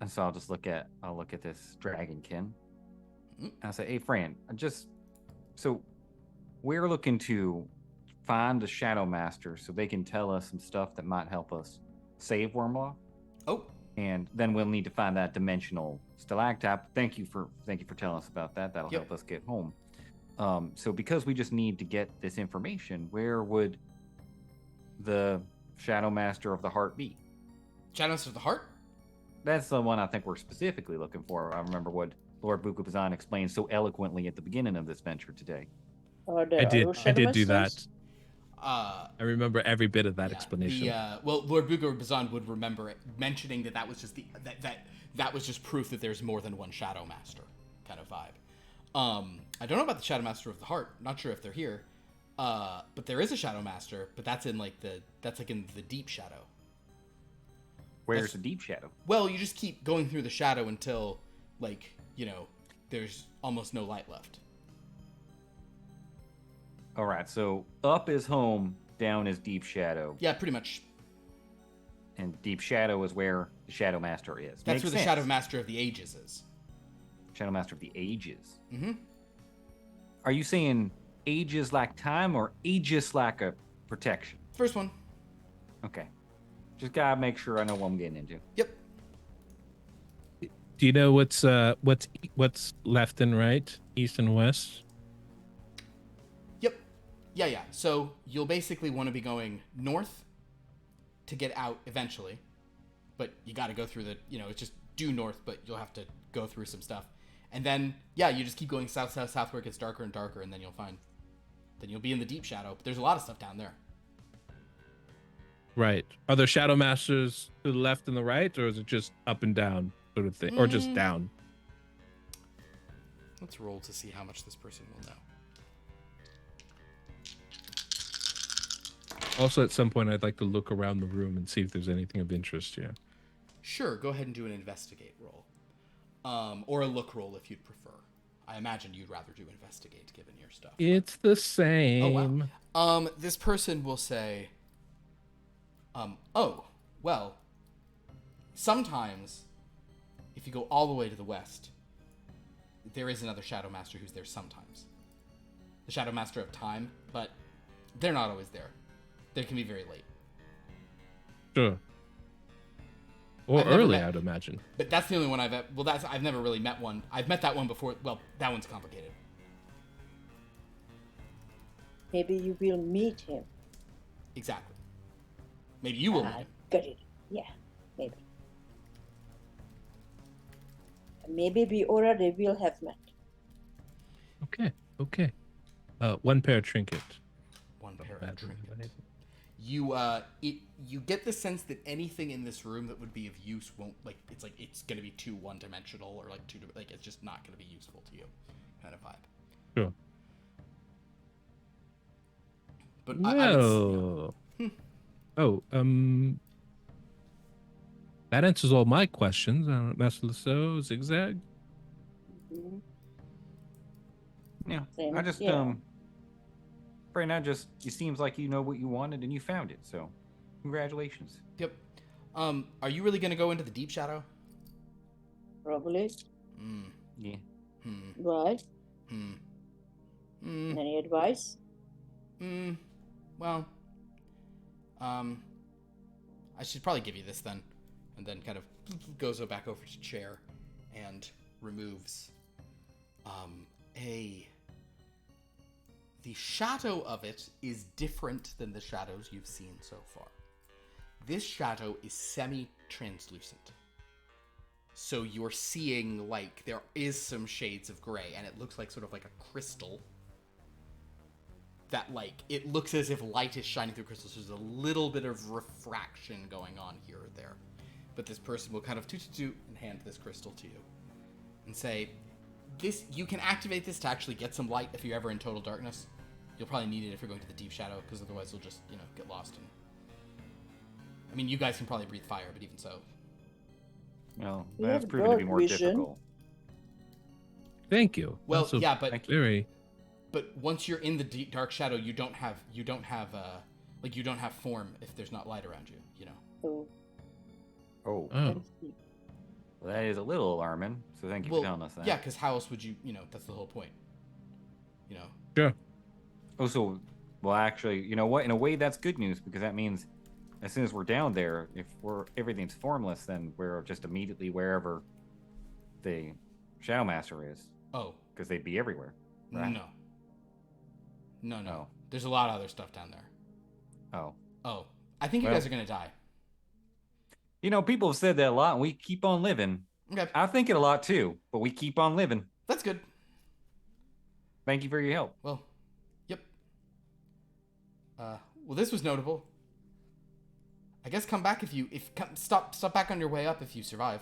And so I'll look at this dragonkin. And I'll say, hey, friend, so we're looking to find a shadow master so they can tell us some stuff that might help us save Wyrmloth. Oh, And then we'll need to find that dimensional stalactite. Thank you for telling us about that. That'll Yep. help us get home. So because we just need to get this information, where would the Shadow Master of the Heart be? Shadows of the Heart? That's the one I think we're specifically looking for. I remember what Lord Bukubazan explained so eloquently at the beginning of this venture today. Are there I did. other I Shadow did do that. Masters? I remember every bit of that explanation. Well, Lord Bukubazan would remember it, mentioning that was just that was just proof that there's more than one Shadow Master kind of vibe. I don't know about the Shadow Master of the Heart. Not sure if they're here. But there is a Shadow Master, but that's in in the deep shadow. Where's the deep shadow? Well, you just keep going through the shadow until, there's almost no light left. All right, so up is home, down is deep shadow, Yeah, pretty much. and deep shadow is where the Shadow Master is. That's Makes where the sense. Shadow Master of the Ages is. Shadow Master of the Ages. Mm-hmm. Are you saying ages like time or aegis like a protection? First one. Okay. Just gotta make sure I know what I'm getting into. Yep. Do you know what's left and right, east and west? Yep. Yeah. So you'll basically want to be going north to get out eventually, but you got to go through it's just due north, but you'll have to go through some stuff, and then you just keep going south where it gets darker and darker, and then you'll be in the deep shadow. But there's a lot of stuff down there. Right. Are there shadow masters to the left and the right, or is it just up and down sort of thing, or just down? Let's roll to see how much this person will know. Also, at some point, I'd like to look around the room and see if there's anything of interest here. Sure, go ahead and do an investigate roll, or a look roll if you'd prefer. I imagine you'd rather do investigate given your stuff. It's the same. Oh wow. This person will say, well, sometimes if you go all the way to the west, there is another Shadow Master who's there sometimes. The Shadow Master of Time, but they're not always there. They can be very late. Sure. Or I've never early, met- I'd imagine. But that's the only one I've never really met one. I've met that one before. Well, that one's complicated. Maybe you will meet him. Exactly. Maybe you will meet him. Got it. Yeah, maybe. Maybe we already will have met. Okay. One pair trinket. One pair Bad of trinket. for anybody. you get the sense that anything in this room that would be of use won't it's gonna be too one-dimensional or it's just not gonna be useful to you, kind of vibe. Sure. But that answers all my questions. Merciless, XigXag. Mhm. Yeah, Same, I just yeah. right now, just it seems like you know what you wanted and you found it. So, congratulations. Yep. Are you really gonna go into the deep shadow? Probably. Yeah. Right. Mm. Any advice? Well, I should probably give you this then, and then kind of goes back over to chair and removes the shadow of it is different than the shadows you've seen so far. This shadow is semi-translucent. So you're seeing, like, there is some shades of gray, and it looks like sort of like a crystal. That, like, it looks as if light is shining through crystals. There's a little bit of refraction going on here or there. But this person will kind of toot and hand this crystal to you. And say, you can activate this to actually get some light if you're ever in total darkness. You'll probably need it if you're going to the deep shadow, because otherwise you'll just, get lost. I mean, you guys can probably breathe fire, but even so. Well, We that's have proven to be dark more vision. difficult. Thank you. Well, Also, yeah, but very. But once you're in the deep dark shadow, you don't have form if there's not light around you. Oh. Oh, Oh, well, that is a little alarming. So thank you for telling us that. Yeah, because how else would you? That's the whole point. sure. Oh, so, well, actually, you know what? In a way, that's good news because that means as soon as we're down there, if everything's formless, then we're just immediately wherever the Shadow Master is. Oh, Because they'd be everywhere. Right? No. Oh. There's a lot of other stuff down there. Oh. I think you Well- guys are gonna die. People have said that a lot, and we keep on living. Okay, I think it a lot too, but we keep on living. that's good. Thank you for your help. Well, yep. Well, this was notable. I guess come back stop back on your way up if you survive.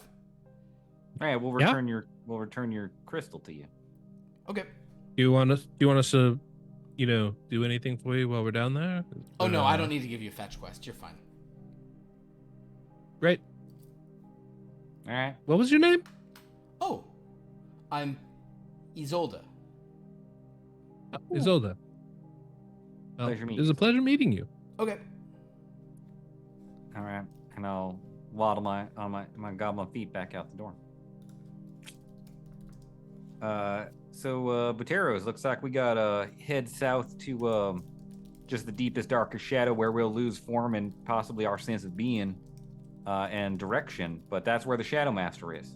All right, we'll return your crystal to you. Okay. Do you want us to, do anything for you while we're down there? Oh no, I don't need to give you a fetch quest. You're fine. Great. All right. What was your name? Oh, I'm Isolde. Isolde. Well, Pleasure meeting it was a you. pleasure meeting you. Okay. All right, and I'll waddle my goblin feet back out the door. So Buteros, looks like we got head south to just the deepest, darkest shadow where we'll lose form and possibly our sense of being and direction. But that's where the Shadow Master is.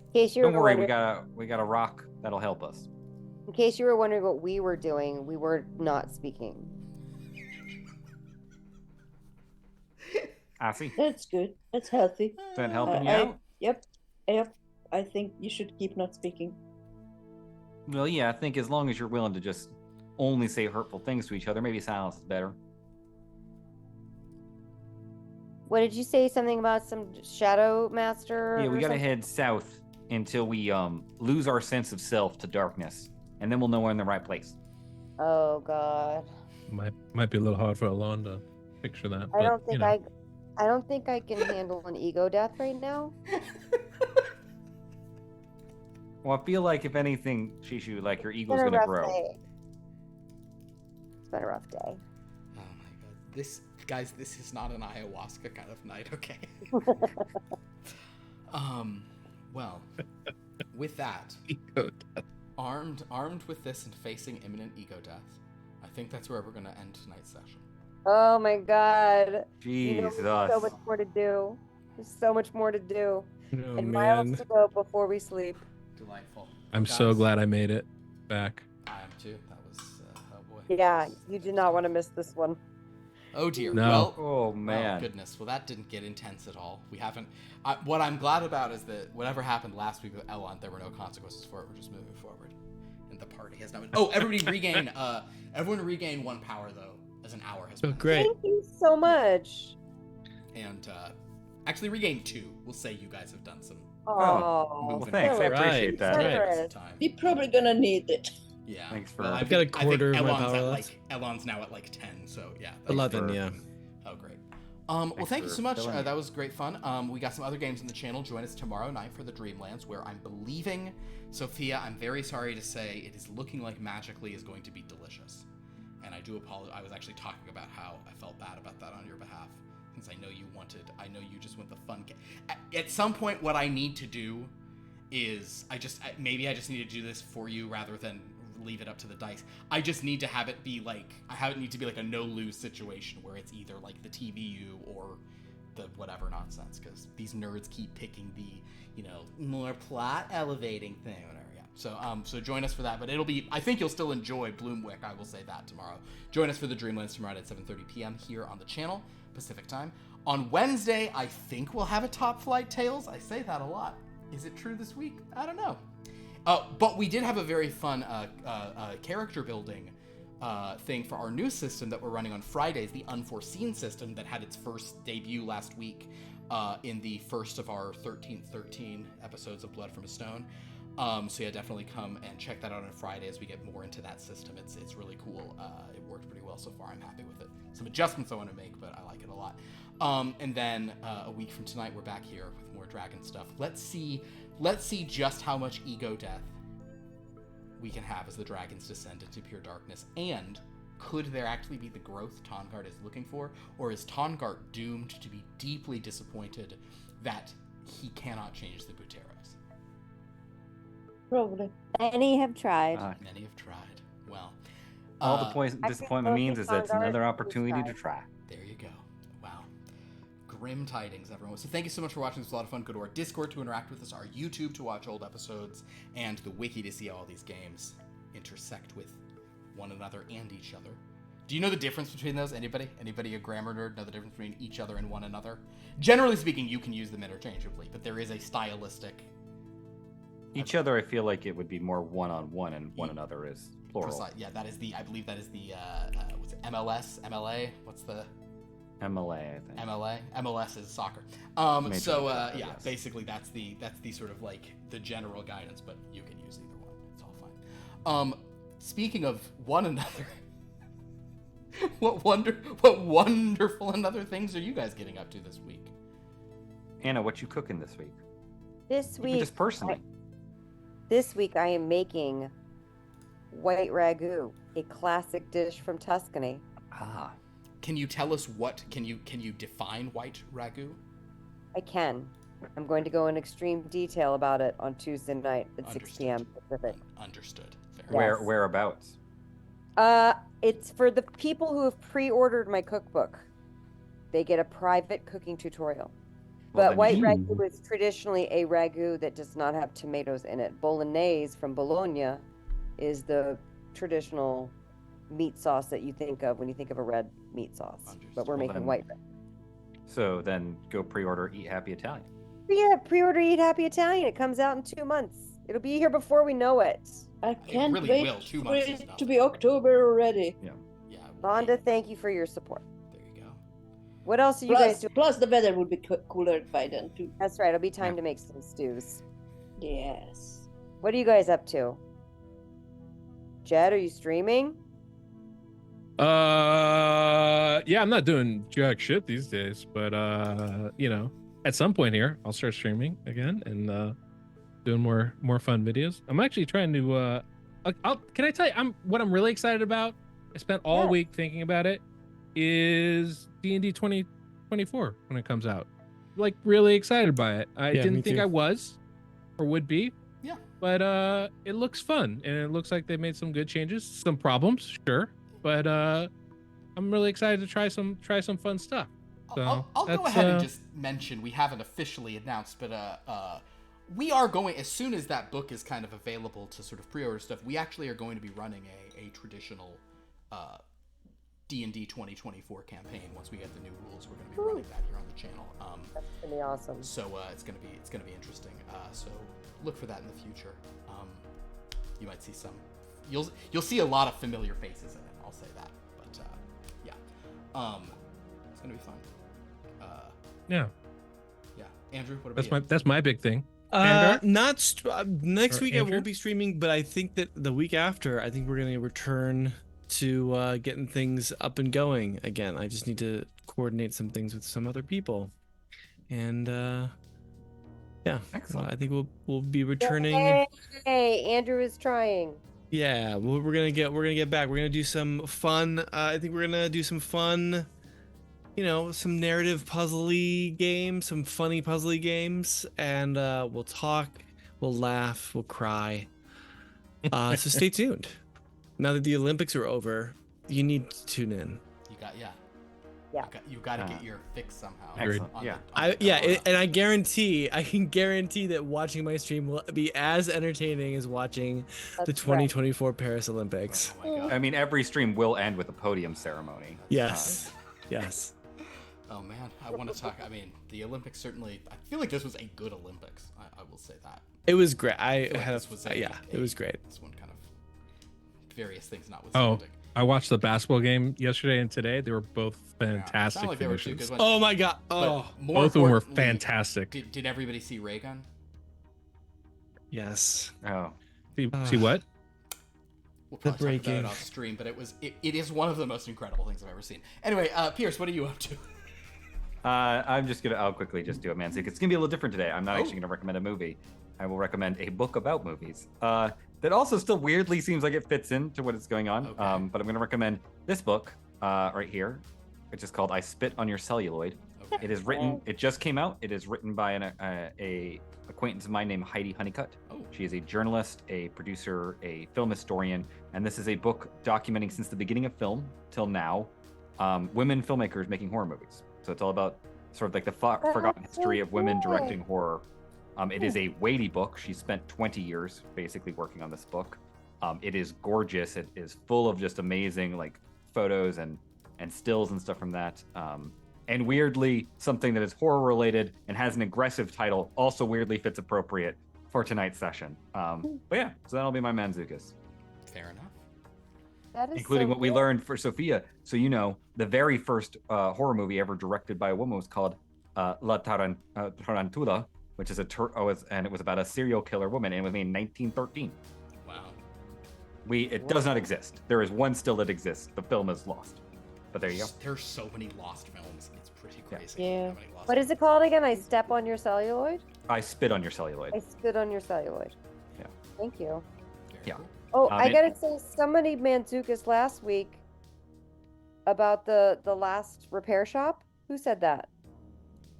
In case you Don't were worry, wondering, we got a rock that'll help us. in case you were wondering what we were doing, we were not speaking. I see. That's good. That's healthy. Is that helping you I- out? Yep. I think you should keep not speaking. Well, yeah, I think as long as you're willing to just only say hurtful things to each other, maybe silence is better. What did you say? Something about some shadow master? Yeah, we or gotta something? head south until we lose our sense of self to darkness, and then we'll know we're in the right place. Oh God. Might be a little hard for Alon to picture that. I don't but, think I don't think I can handle an ego death right now. Well, I feel like if anything, Shishu, like your It's ego's been a gonna rough grow. day. It's been a rough day. Oh my god. This is not an ayahuasca kind of night, okay? Well, with that, Ego armed with this and facing imminent ego death, I think that's where we're gonna end tonight's session. Oh my God. You know, Jesus. there's so much more to do. There's so much more to do. Oh, And miles man. to go before we sleep. Delightful. I'm Guys, so glad I made it back. I am too. That was oh boy. Yeah, you do not want to miss this one. Oh dear. No. Well, Oh oh man. goodness. Well, that didn't get intense at all. We haven't. What I'm glad about is that whatever happened last week with Elon, there were no consequences for it. We're just moving forward, and the party has now been. Oh, everybody Everyone regain 1 power though, as an hour has Oh, been. great. Thank you so much. And actually regain 2. We'll say you guys have done some Oh, Well, moving thanks. I around. appreciate that. Generous. Time. We're probably gonna need it. Yeah. Thanks for- Well, I've got a quarter of my Elon's power at left. Elon's now at like 10, so yeah. 11, for- yeah. Oh, great. Well, Thanks thank you for so much. filling in. That was great fun. We got some other games on the channel. Join us tomorrow night for the Dreamlands, where I'm believing, Sophia, I'm very sorry to say, it is looking like Magically is going to be delicious. And I do apologize. I was actually talking about how I felt bad about that on your behalf, since I know you just want the fun game. At some point, what I need to do is, maybe I just need to do this for you rather than leave it up to the dice. I just need to have it be like, a no-lose situation where it's either like the TVU or the whatever nonsense, because these nerds keep picking the, more plot elevating thing, whatever. Yeah. So join us for that, but I think you'll still enjoy Bloomwick, I will say that tomorrow. Join us for the Dreamlands tomorrow at 7:30 p.m. here on the channel, Pacific time. On Wednesday, I think we'll have a Top Flight Tales. I say that a lot. Is it true this week? I don't know. But we did have a very fun character building thing for our new system that we're running on Fridays, the Unforeseen system that had its first debut last week in the first of our 13 episodes of Blood from a Stone. So yeah, definitely come and check that out on Friday as we get more into that system. It's really cool. It worked pretty well so far. I'm happy with it. Some adjustments I want to make, but I like it a lot. And then a week from tonight, we're back here with more dragon stuff. Let's see just how much ego death we can have as the dragons descend into pure darkness. And could there actually be the growth Tongard is looking for? Or is Tongard doomed to be deeply disappointed that he cannot change the Buteros? Probably. Many have tried. Many have tried. Well, All the disappointment means is that it's another Tongard opportunity to tried. try. there you go. Wow. Grim tidings, everyone. So thank you so much for watching. This was a lot of fun. Go to our Discord to interact with us, our YouTube to watch old episodes, and the wiki to see how all these games intersect with one another and each other. Do you know the difference between those? Anybody a grammar nerd know the difference between each other and one another? Generally speaking, you can use them interchangeably, but there is a stylistic... Each other, I feel like it would be more one-on-one, and one another is plural. Yeah, I believe that is the, what's it, MLS? MLA? What's the... MLA, I think. MLA? MLS is soccer. Major League So, Soccer, yeah, yes. basically that's the sort of like the general guidance, but you can use either one. It's all fine. Speaking of one another, what wonderful and other things are you guys getting up to this week? Anna, what you cooking this week? This Even week, just personally. This week I am making white ragu, a classic dish from Tuscany. Ah. Can you tell us can you define white ragu? I can. I'm going to go in extreme detail about it on Tuesday night at 6 Understood. p.m. Pacific. Understood. Fair Yes. Whereabouts? It's for the people who have pre-ordered my cookbook. They get a private cooking tutorial. Well, But then white you- ragu is traditionally a ragu that does not have tomatoes in it. Bolognese from Bologna is the traditional meat sauce that you think of when you think of a red meat sauce. But we're Well, making then- white ragu. So then go pre-order Eat Happy Italian. Yeah, pre-order Eat Happy Italian. It comes out in 2 months. It'll be here before we know it. I can't really wait will. 2 for months is it to nothing. be October already. Yeah. Vanda, thank you for your support. There you go. What else are you guys doing? Plus the weather will be cooler by then too. That's right. It'll be time to make some stews. Yes. What are you guys up to? Jed, are you streaming? Yeah, I'm not doing jack shit these days, but at some point here, I'll start streaming again and doing more fun videos. I'm actually trying to. Can I tell you? What I'm really excited about. I spent all week thinking about it. Is D&D 2024 when it comes out? Like really excited by it. I didn't think I was, or would be. Yeah. But it looks fun, and it looks like they made some good changes. Some problems, sure, but I'm really excited to try some fun stuff. So I'll go ahead and just mention, we haven't officially announced, but we are going, as soon as that book is kind of available to sort of pre-order stuff, we actually are going to be running a traditional D&D 2024 campaign. Once we get the new rules, we're going to be running that here on the channel. That's gonna be awesome. So it's gonna be interesting. So look for that in the future. You might see some you'll see a lot of familiar faces in it. I'll say that. But yeah, it's gonna be fun. Yeah. Yeah, Andrew, what about you? That's my big thing. Vanguard? Next Or week I Andrew? won't be streaming, but I think that the week after, I think we're gonna return to getting things up and going again. I just need to coordinate some things with some other people, and yeah, Excellent. I think we'll be returning. Hey, Andrew is trying. Yeah, we're gonna get back. We're gonna do some fun. I think we're gonna do some fun. Some narrative puzzly games, some funny puzzly games, and we'll talk, we'll laugh, we'll cry. So stay tuned. Now that the Olympics are over, you need to tune in. You got to get your fix somehow. Excellent. And I can guarantee that watching my stream will be as entertaining as watching the 2024 Paris Olympics. Oh my God. I mean, every stream will end with a podium ceremony. Yes. Yes. Oh man, I want to talk. I mean, the Olympics certainly. I feel like this was a good Olympics. I will say that. It was great. This was it was great. This one kind of various things notwithstanding. I watched the basketball game yesterday and today. They were both fantastic Sounded like they were two finishes. good ones. Oh my God. Oh, Both of them were importantly, fantastic. Did everybody see Raygun? yes. Oh, See what? We'll probably talk about breaking. it off stream, but it is one of the most incredible things I've ever seen. Anyway, Pierce, what are you up to? I'll quickly just do it, man. So it's gonna be a little different today. I'm not actually gonna recommend a movie. I will recommend a book about movies. That also still weirdly seems like it fits into what is going on. Okay. But I'm gonna recommend this book right here, which is called "I Spit on Your Celluloid." Okay. It is written. It just came out. It is written by a acquaintance of mine named Heidi Honeycutt. Oh. She is a journalist, a producer, a film historian, and this is a book documenting since the beginning of film till now, women filmmakers making horror movies. So it's all about sort of like the forgotten history of women directing horror. It is a weighty book. She spent 20 years basically working on this book. It is gorgeous. It is full of just amazing like photos and stills and stuff from that. And weirdly, something that is horror related and has an aggressive title also weirdly fits appropriate for tonight's session. But yeah, so that'll be my Manzukas. Fair enough. That is Including so what we cool. learned for Sophia. So the very first horror movie ever directed by a woman was called La Tarantula, which is and it was about a serial killer woman, and it was made in 1913. Wow. It does not exist. There is one still that exists. The film is lost. But there you go. There's so many lost films. It's pretty crazy. Yeah. how many lost What is it called again? I step on your celluloid? I spit on your celluloid. I spit on your celluloid. Yeah. Thank you. Very Yeah. cool. Oh, I it- gotta say, somebody Manzukas last week about the last repair shop. Who said that?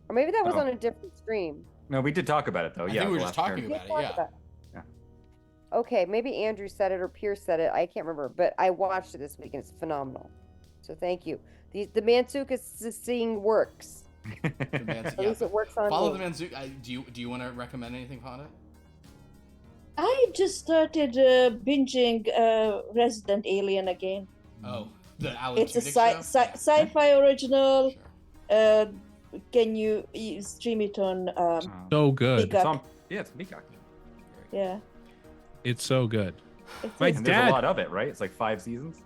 Or maybe that was Oh. on a different stream. No, we did talk about it though. I yeah, think we were the just last talking turn. We about it. talked Yeah. about- Yeah. Okay, maybe Andrew said it or Pierce said it. I can't remember, but I watched it this week and it's phenomenal. So thank you. The Manzukas seeing works. The Manz- At yeah. least it works on Follow me. the Manzuka. Do you want to recommend anything, Vanda? I just started binging Resident Alien again. Oh, the Alan It's a Tudyk show? Yeah. sci-fi original. Sure. Can you stream it on? So good. Peacock. It's on, yeah, it's Peacock. Yeah. It's so good. It's My just- And there's dad- a lot of it, right? It's like 5 seasons.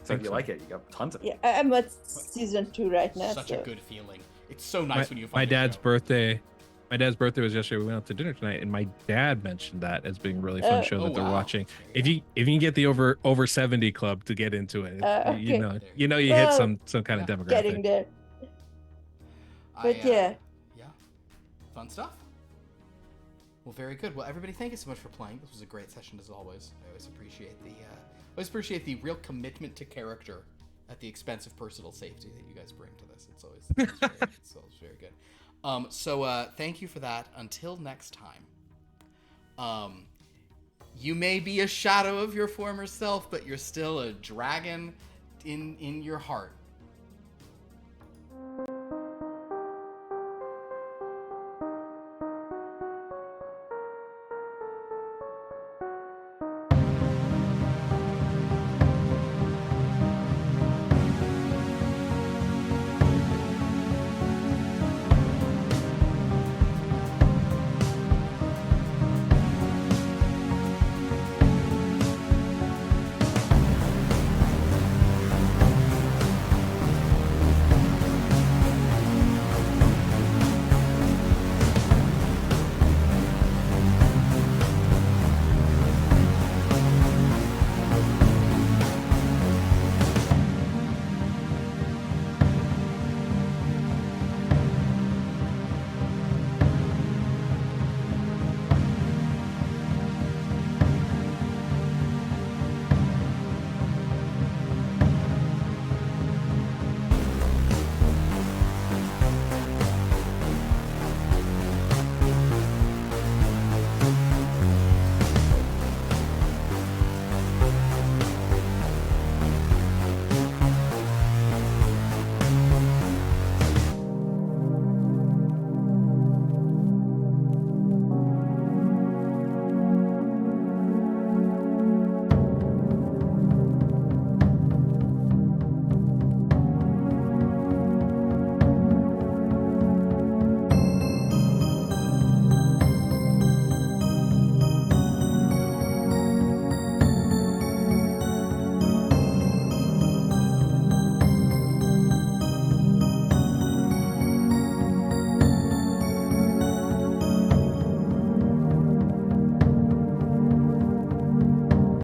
So if Think you so. like it, you got tons of it. yeah, I'm at season 2 right now. Such so. a good feeling. It's so nice when you find My a dad's show. birthday. My dad's birthday was yesterday. We went out to dinner tonight, and my dad mentioned that as being a really fun show Oh, that they're wow. watching. If you can get the over 70 club to get into it, Okay. you know you Well, hit some kind of yeah. demographic. Getting there. But yeah, yeah. fun stuff. Well, very good. Well, everybody, thank you so much for playing. This was a great session as always. I always appreciate the real commitment to character at the expense of personal safety that you guys bring to this. It's always very good. So thank you for that. Until next time. You may be a shadow of your former self, but you're still a dragon in your heart.